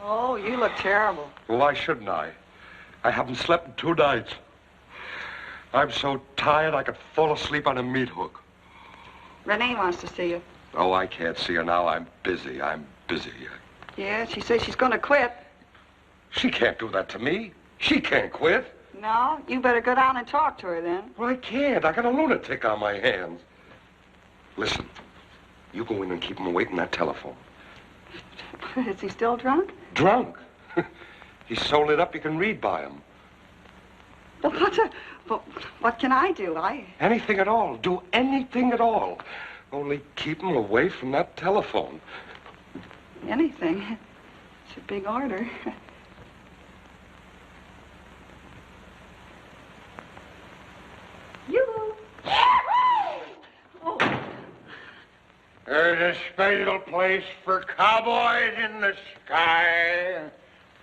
Oh, you look terrible. Well, why shouldn't I? I haven't slept in 2 nights. I'm so tired I could fall asleep on a meat hook. Renee wants to see you. Oh, I can't see her now. I'm busy. Yeah, she says she's going to quit. She can't do that to me. She can't quit. No, you better go down and talk to her then. Well, I can't. I got a lunatic on my hands. Listen, you go in and keep him away from that telephone. Is he still drunk? Drunk? He's so lit up you can read by him. What can I do? Anything at all. Do anything at all. Only keep him away from that telephone. Anything. It's a big order. You. Oh. There's a special place for cowboys in the sky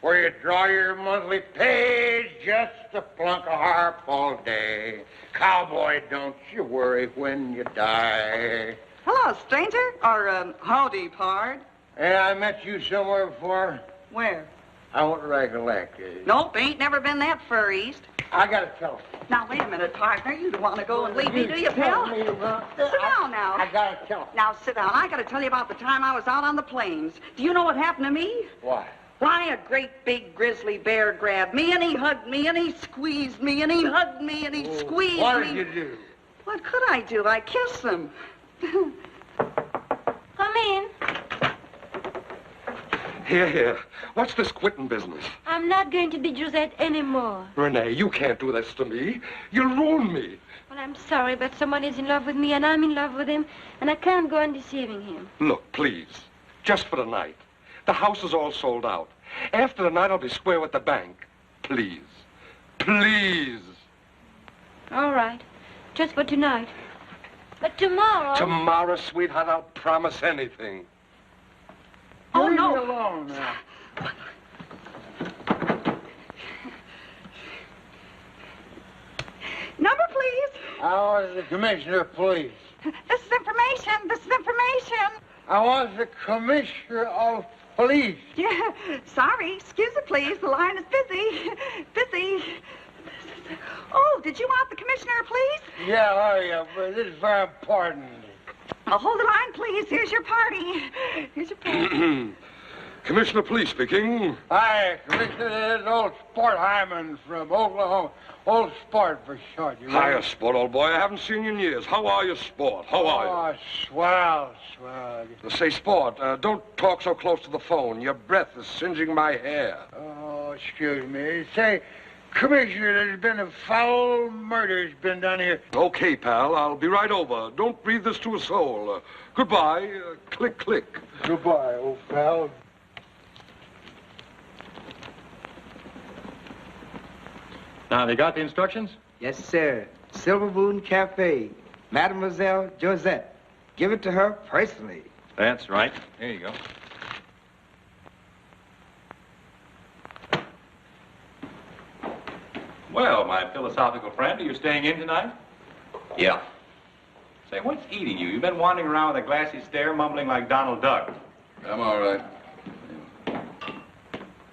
where you draw your monthly pay just to plunk a harp all day. Cowboy, don't you worry when you die. Hello, stranger. Or, howdy, pard. Hey, I met you somewhere before. Where? I don't recollect. Nope, ain't never been that fur east. I got a telephone. Now, wait a minute, partner. You don't want to go and leave me, do you, pal? Sit down now. I got a telephone. Now, sit down. I got to tell you about the time I was out on the plains. Do you know what happened to me? What? Why, a great big grizzly bear grabbed me, and he hugged me, and he squeezed me, and he hugged me, and he squeezed me. What did you do? What could I do? I kissed him. Come in. Here. What's this quitting business? I'm not going to be Josette anymore. Renee, you can't do this to me. You'll ruin me. Well, I'm sorry, but someone is in love with me, and I'm in love with him, and I can't go on deceiving him. Look, please. Just for the night. The house is all sold out. After the night, I'll be square with the bank. Please. Please. All right. Just for tonight. But tomorrow... Tomorrow, sweetheart, I'll promise anything. Oh, Leave no. me alone now. Number, please. I was the commissioner of police. This is information. This is information. I was the commissioner of police. Yeah, sorry. Excuse me, please. The line is busy. Busy. Oh, did you want the commissioner, please? Yeah, but this is very important. Oh, hold the line, please. Here's your party. Here's your party. Commissioner of Police speaking. Hi, Commissioner. This is old Sport Hyman from Oklahoma. Old Sport for short. You Hiya, Sport, old boy. I haven't seen you in years. How are you, Sport? How are you? Oh, swell. Say, Sport, don't talk so close to the phone. Your breath is singeing my hair. Oh, excuse me. Say, Commissioner, there's been a foul murder's been done here. Okay, pal. I'll be right over. Don't breathe this to a soul. Goodbye. Click, click. Goodbye, old pal. Now, have you got the instructions? Yes, sir. Silver Moon Cafe. Mademoiselle Josette. Give it to her personally. That's right. Here you go. Well, my philosophical friend, are you staying in tonight? Yeah. Say, what's eating you? You've been wandering around with a glassy stare, mumbling like Donald Duck. I'm all right.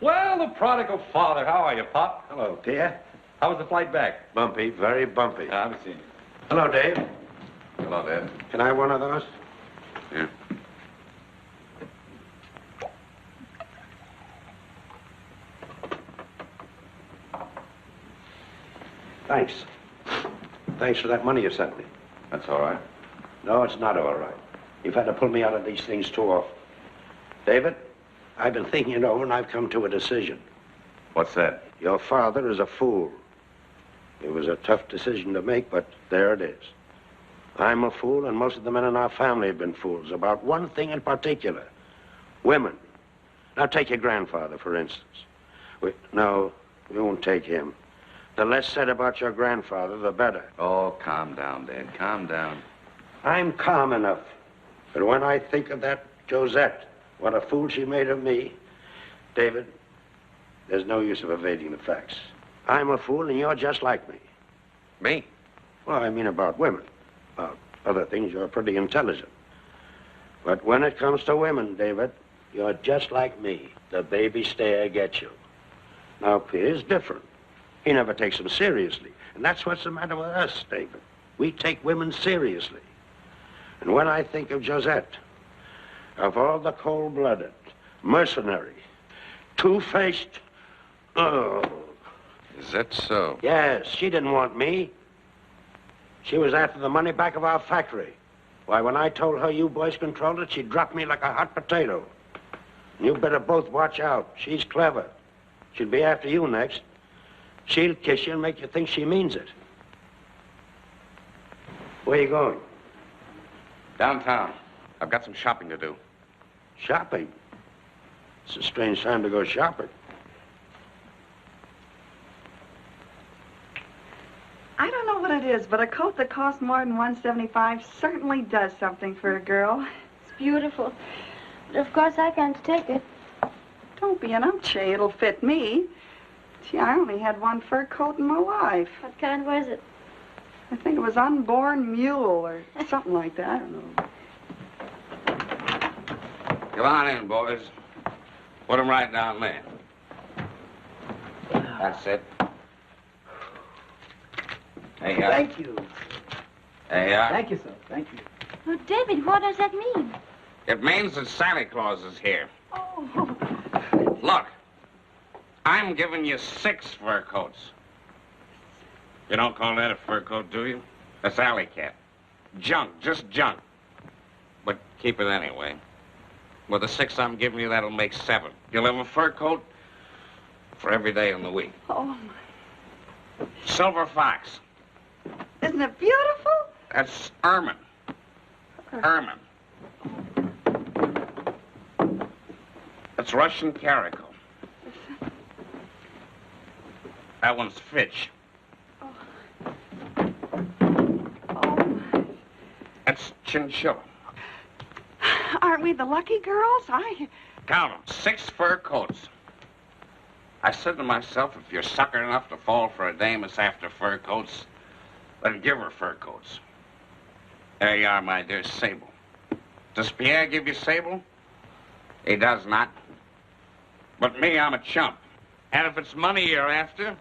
Well, the prodigal father. How are you, Pop? Hello, Pierre. How was the flight back? Bumpy, very bumpy. I haven't seen you. Hello, Dave. Hello, Dad. Can I have one of those? Here. Thanks. Thanks for that money you sent me. That's all right. No, it's not all right. You've had to pull me out of these things too often. David, I've been thinking it over and I've come to a decision. What's that? Your father is a fool. It was a tough decision to make, but there it is. I'm a fool, and most of the men in our family have been fools about one thing in particular. Women. Now, take your grandfather, for instance. No, we won't take him. The less said about your grandfather, the better. Oh, calm down, Dad. Calm down. I'm calm enough. But when I think of that Josette, what a fool she made of me, David, there's no use of evading the facts. I'm a fool, and you're just like me. Me? Well, I mean about women. About other things, you're pretty intelligent. But when it comes to women, David, you're just like me. The baby stare gets you. Now, Pierre's different. He never takes them seriously. And that's what's the matter with us, David. We take women seriously. And when I think of Josette, of all the cold-blooded, mercenary, two-faced, oh. Is that so? Yes, she didn't want me. She was after the money back of our factory. Why, when I told her you boys controlled it, she dropped me like a hot potato. You better both watch out. She's clever. She'll be after you next. She'll kiss you and make you think she means it. Where you going? Downtown. I've got some shopping to do. Shopping? It's a strange time to go shopping. I don't know what it is, but a coat that costs more than $175 certainly does something for a girl. It's beautiful. But of course, I can't take it. Don't be an upchay. It'll fit me. Gee, I only had one fur coat in my life. What kind was it? I think it was Unborn Mule or something like that. I don't know. Come on in, boys. Put them right down there. That's it. There you are. Thank you. There you are. Thank you, sir. Thank you. Oh, David, what does that mean? It means that Santa Claus is here. Oh. Look, I'm giving you 6 fur coats. You don't call that a fur coat, do you? That's alley cat. Junk, just junk. But keep it anyway. With the 6 I'm giving you, that'll make 7. You'll have a fur coat for every day in the week. Oh, my. Silver fox. Isn't it beautiful? That's ermine. Ermine. That's Russian calico. That one's Fitch. That's chinchilla. Aren't we the lucky girls? Count 'em. 6 fur coats. I said to myself, if you're sucker enough to fall for a dame that's after fur coats, then give her fur coats. There you are, my dear Sable. Does Pierre give you Sable? He does not. But me, I'm a chump. And if it's money you're after,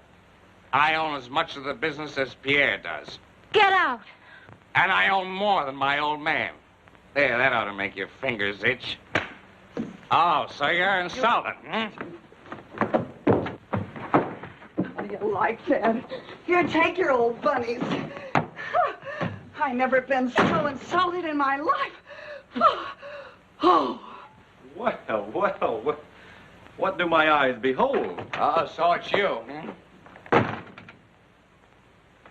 I own as much of the business as Pierre does. Get out. And I own more than my old man. There, that ought to make your fingers itch. Oh, so you're insulted, hmm? How do you like that? Here, take your old bunnies. I never been so insulted in my life. Oh. Well, what do my eyes behold? Oh, so it's you, hmm?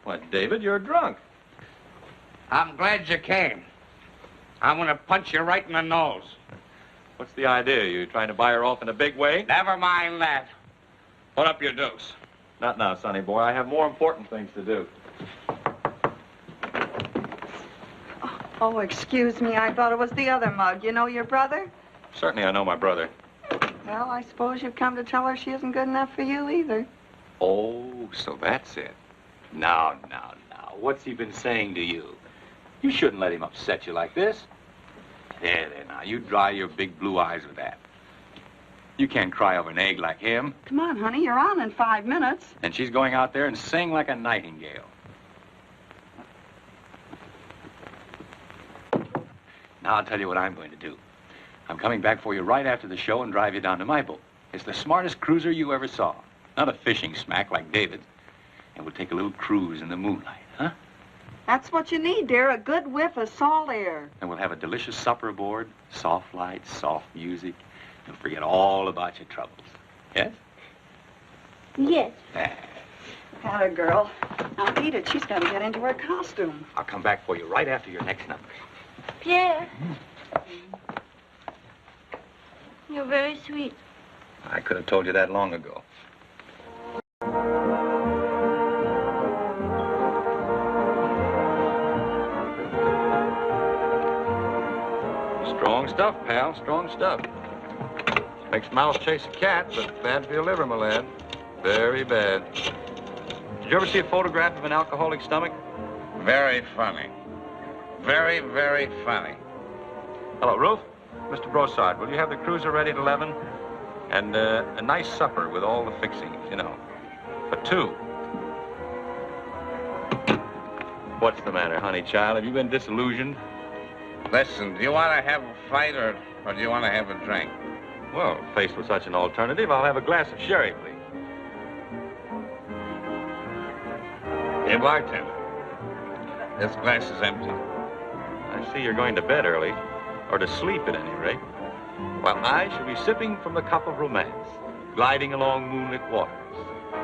What, David, you're drunk. I'm glad you came. I'm going to punch you right in the nose. What's the idea? You trying to buy her off in a big way? Never mind that. Put up your deuce. Not now, sonny boy. I have more important things to do. Oh, excuse me. I thought it was the other mug. You know your brother? Certainly I know my brother. Well, I suppose you've come to tell her she isn't good enough for you either. Oh, so that's it. Now. What's he been saying to you? You shouldn't let him upset you like this. There, now. You dry your big blue eyes with that. You can't cry over an egg like him. Come on, honey. You're on in 5 minutes. And she's going out there and sing like a nightingale. Now, I'll tell you what I'm going to do. I'm coming back for you right after the show and drive you down to my boat. It's the smartest cruiser you ever saw. Not a fishing smack like David's. And we'll take a little cruise in the moonlight, huh? That's what you need, dear, a good whiff of salt air. And we'll have a delicious supper aboard, soft lights, soft music. You'll forget all about your troubles. Yes? Yes. Had a girl. Now, beat it. She's got to get into her costume. I'll come back for you right after your next number. Pierre. You're very sweet. I could have told you that long ago. Strong stuff, pal. Strong stuff. Makes mouse chase a cat, but bad for your liver, my lad. Very bad. Did you ever see a photograph of an alcoholic stomach? Very funny. Very, very funny. Hello, Ruth. Mr. Brossard, will you have the cruiser ready at 11? And a nice supper with all the fixings, you know. For 2. What's the matter, honey child? Have you been disillusioned? Listen, do you want to have a fight or do you want to have a drink? Well, faced with such an alternative, I'll have a glass of sherry, please. Hey, bartender. This glass is empty. I see you're going to bed early, or to sleep at any rate. While I shall be sipping from the cup of romance, gliding along moonlit waters.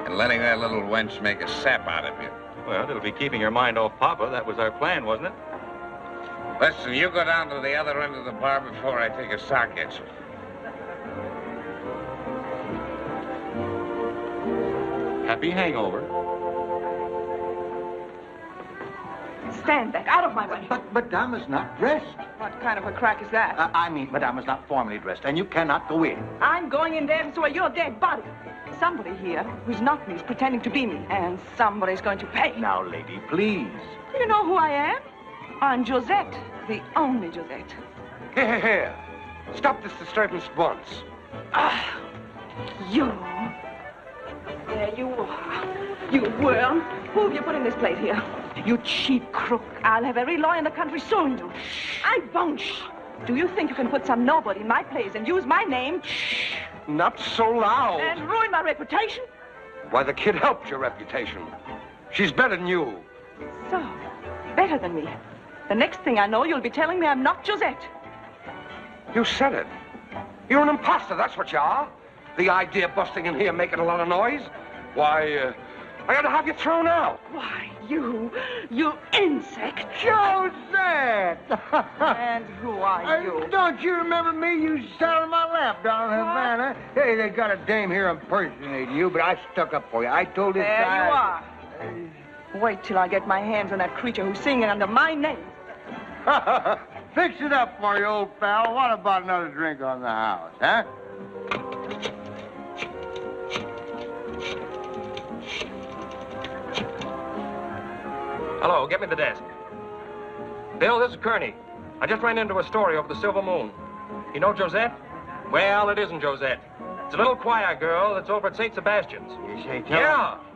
And letting that little wench make a sap out of you. Well, it'll be keeping your mind off Papa. That was our plan, wasn't it? Listen, you go down to the other end of the bar before I take a sock at you. Happy hangover. Stand back, out of my way. But Madame is not dressed. What kind of a crack is that? I mean, Madame is not formally dressed, and you cannot go in. I'm going in there to your dead body. Somebody here who's not me is pretending to be me, and somebody's going to pay. Now, lady, please. You know who I am? I'm Josette, the only Josette. Here. Stop this disturbance at once. You. There you are. You worm. Who have you put in this place here? You cheap crook. I'll have every law in the country suing you. I won't. Do you think you can put some nobody in my place and use my name? Not so loud. And ruin my reputation? Why, the kid helped your reputation. She's better than you. So, better than me. The next thing I know, you'll be telling me I'm not Josette. You said it. You're an imposter, that's what you are. The idea of busting in here making a lot of noise. Why, I ought to have you thrown out. Why, you insect. Josette! And who are you? Don't you remember me? You sat on my lap down in Havana. Hey, they got a dame here impersonating you, but I stuck up for you. I told this There guy... you are. Wait till I get my hands on that creature who's singing under my name. Fix it up for you, old pal. What about another drink on the house, huh? Hello, get me the desk. Bill, this is Kearney. I just ran into a story over the Silver Moon. You know Josette? Well, it isn't Josette. It's a little choir girl that's over at St. Sebastian's. You say,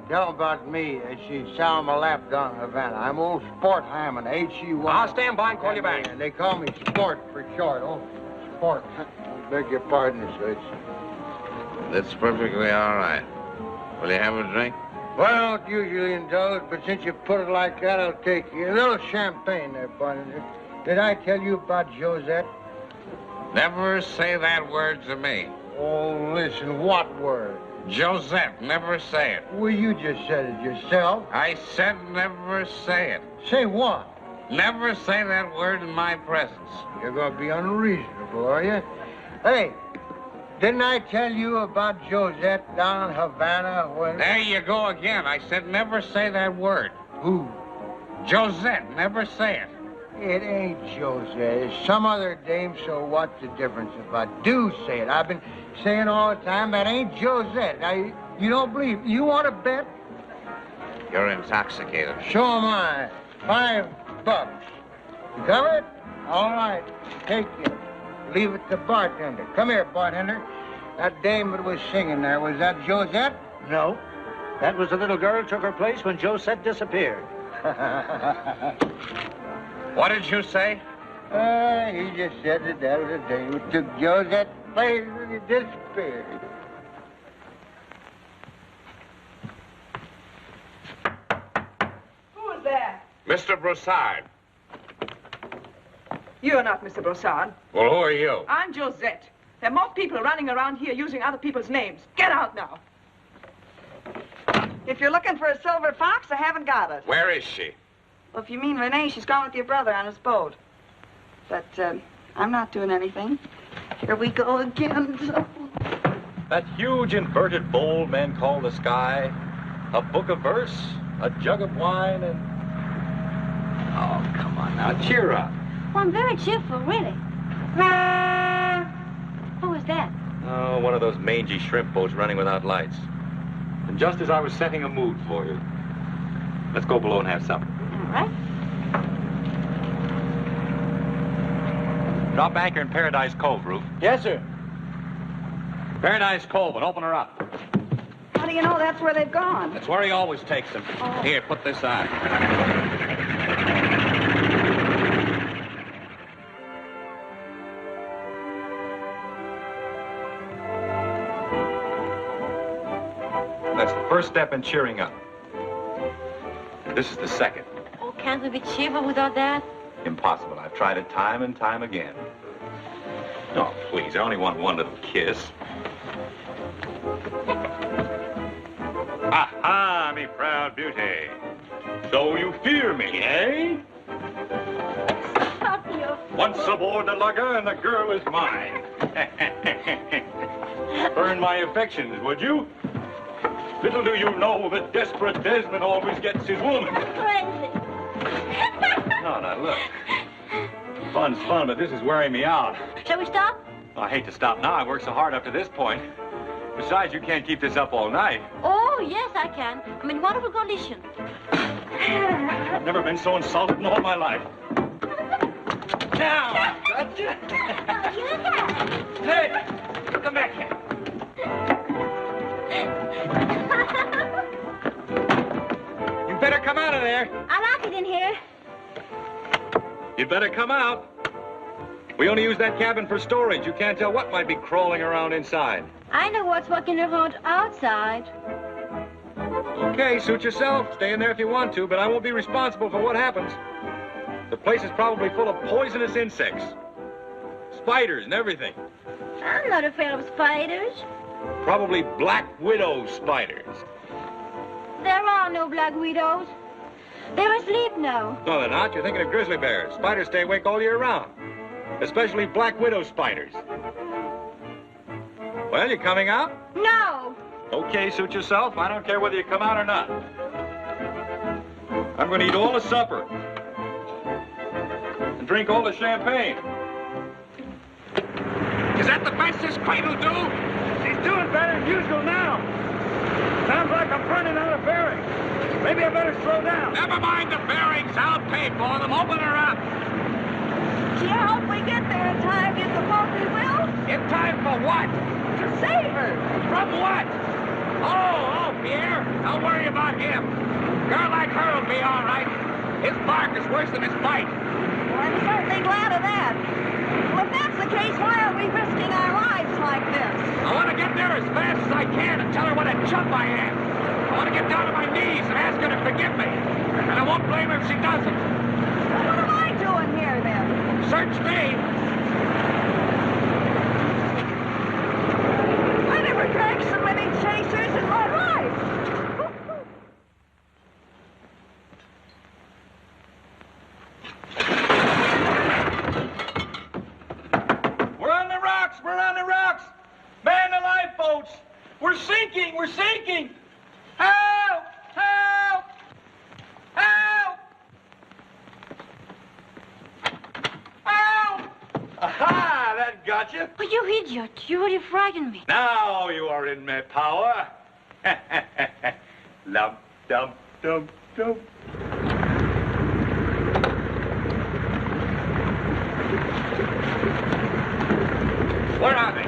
Tell about me. She sat on my lap down in Havana. I'm old Sport Hammond, H-E-Y. I'll stand by and call you back. They call me Sport for short. Oh, Sport. I beg your pardon, sir. That's perfectly all right. Will you have a drink? Well, I don't usually indulge, but since you put it like that, I'll take you. A little champagne there, Barney. Did I tell you about Josette? Never say that word to me. Oh, listen, what word? Josette, never say it. Well, you just said it yourself. I said never say it. Say what? Never say that word in my presence. You're going to be unreasonable, are you? Hey, didn't I tell you about Josette down in Havana when... There you go again. I said never say that word. Who? Josette, never say it. It ain't Josette. It's some other dame, so what's the difference if I do say it? I've been saying all the time that ain't Josette. You don't believe. You want to bet? You're intoxicated. So am I. $5. You cover it? All right. Take it. Leave it to bartender. Come here, bartender. That dame that was singing there, was that Josette? No. That was the little girl who took her place when Josette disappeared. What did you say? He just said that was the dame who took Josette's place when he disappeared. Who is there? Mr. Broussard. You're not Mr. Broussard. Well, who are you? I'm Josette. There are more people running around here using other people's names. Get out now. If you're looking for a silver fox, I haven't got it. Where is she? Well, if you mean Renee, she's gone with your brother on his boat. But, I'm not doing anything. Here we go again. That huge inverted bowl men call the sky, a book of verse, a jug of wine, and... Oh, come on now, cheer up. Well, I'm very cheerful, really. Who was that? Oh, one of those mangy shrimp boats running without lights. And just as I was setting a mood for you. Let's go below and have supper. All right. Drop anchor in Paradise Cove, Ruth. Yes, sir. Paradise Cove, and open her up. How do you know that's where they've gone? That's where he always takes them. Oh. Here, put this on. That's the first step in cheering up. This is the second. Oh, can't we be cheerful without that? Impossible. I've tried it time and time again. Oh, please, I only want one little kiss. Aha, me proud beauty. So you fear me, eh? Stop you. Once aboard the lugger and the girl is mine. Burn my affections, would you? Little do you know that desperate Desmond always gets his woman. Crazy. No, look. Fun's fun, but this is wearing me out. Shall we stop? I hate to stop now. I've worked so hard up to this point. Besides, you can't keep this up all night. Oh, yes, I can. I'm in wonderful condition. I've never been so insulted in all my life. Now, gotcha. Hey, come back here. You better come out of there. I like it in here. You'd better come out. We only use that cabin for storage. You can't tell what might be crawling around inside. I know what's working around outside. Okay, suit yourself. Stay in there if you want to, but I won't be responsible for what happens. The place is probably full of poisonous insects. Spiders and everything. I'm not afraid of spiders. Probably black widow spiders. There are no black widows. They're asleep now. No, they're not. You're thinking of grizzly bears. Spiders stay awake all year round. Especially black widow spiders. Well, you coming out? No. Okay, suit yourself. I don't care whether you come out or not. I'm going to eat all the supper. And drink all the champagne. Is that the best this cradle'll do? She's doing better than usual now. Sounds like I'm burning out of bearings. Maybe I better slow down. Never mind the bearings. I'll pay for them. Open her up. Gee, I hope we get there in time. You suppose we will? In time for what? To save her. From what? Oh, Pierre. Don't worry about him. Girl like her will be all right. His bark is worse than his bite. Well, I'm certainly glad of that. Well, if that's the case, why are we risking our lives like this? I want to get there as fast as I can and tell her what a chump I am. I want to get down on my knees and ask her to forgive me. And I won't blame her if she doesn't. Well, what am I doing here, then? Search me. I never drank so many chasers in my life. We're on the rocks! We're on the rocks! Man the lifeboats! We're sinking! We're sinking! Help! Help! Help! Help! Aha! That got you. Oh, you idiot. You really frightened me. Now you are in my power. Lump, dump, dump, dump. Where are they?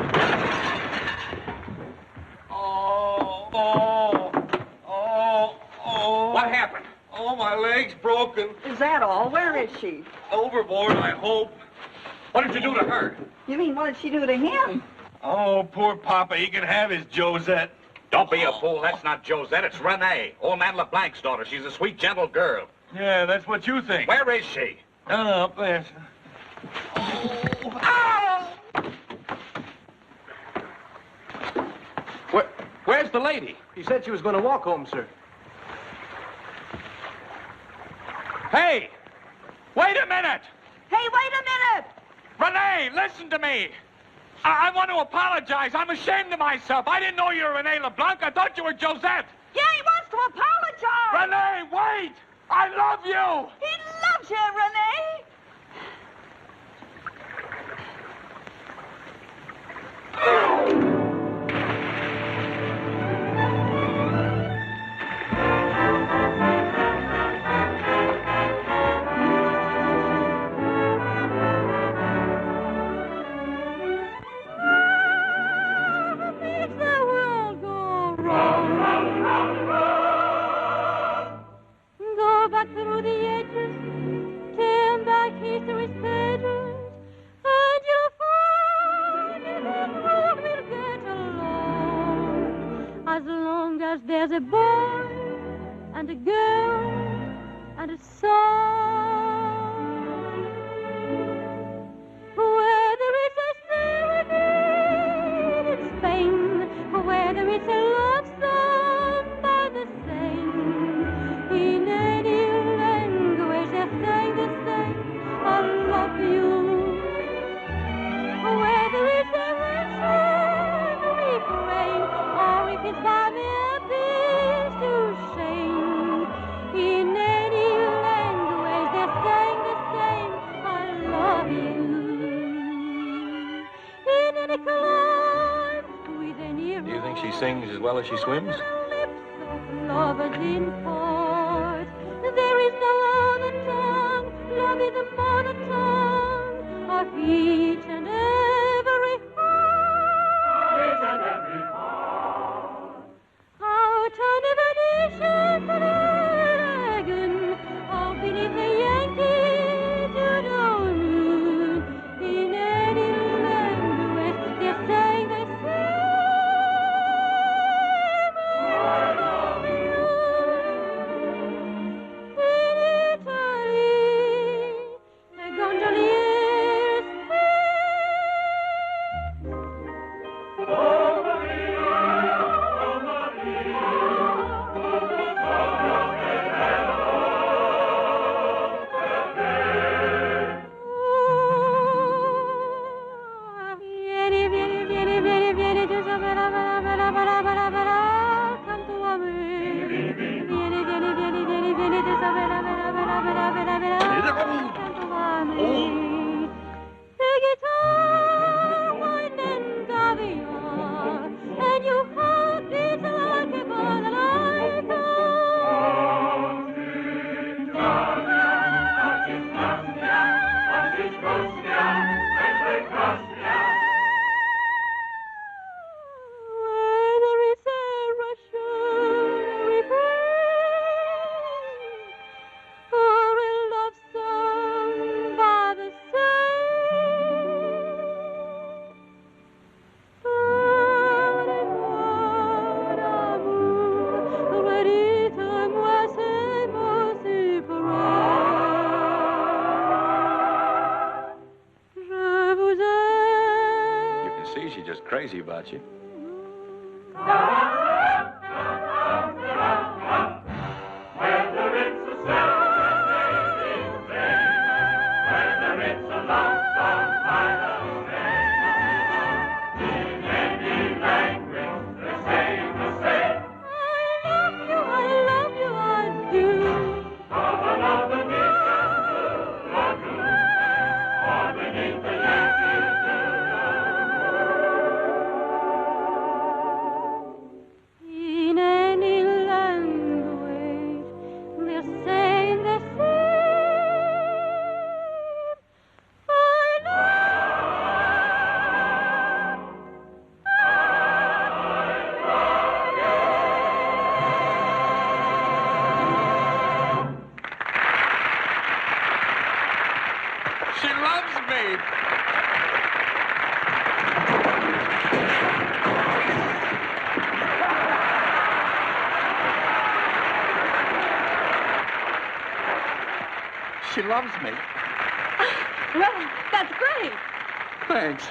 Oh. What happened? Oh, my leg's broken. Is that all? Where is she? Overboard, I hope. What did you do to her? You mean, what did she do to him? Oh, poor Papa. He can have his Josette. Don't be a fool. That's not Josette. It's Renee, old man LeBlanc's daughter. She's a sweet, gentle girl. Yeah, that's what you think. Where is she? Up there. Where's the lady? She said she was going to walk home, sir. Hey! Wait a minute! Hey, wait a minute! Renee, listen to me! I want to apologize. I'm ashamed of myself. I didn't know you were Renee LeBlanc. I thought you were Josette. Yeah, he wants to apologize! Renee, wait! I love you! He loves you, Renee! There's a boy and a girl and a song. Where there is a serenade in Spain, where there is a love song by the Seine, in any language they sing the same, I love you. Where there is a ancient refrain, or if it's by me to sing in any language they sing the same, I love you. In any clime with any Do you think she sings as well as she swims? lips of lovers in port, there is no other tongue, love is the mother tongue of each and every heart. Out on the Venetian dragon, or beneath the Yankee doodle moon, in any language they say they sing, crazy about you. Whether it's a serenade, whether it's a love song by the in any language, they say the same. I love you, I do. Of another distant lagoon, or beneath the Yankee in any language, they're saying the same. I She loves me. She loves me. Well, that's great. Thanks.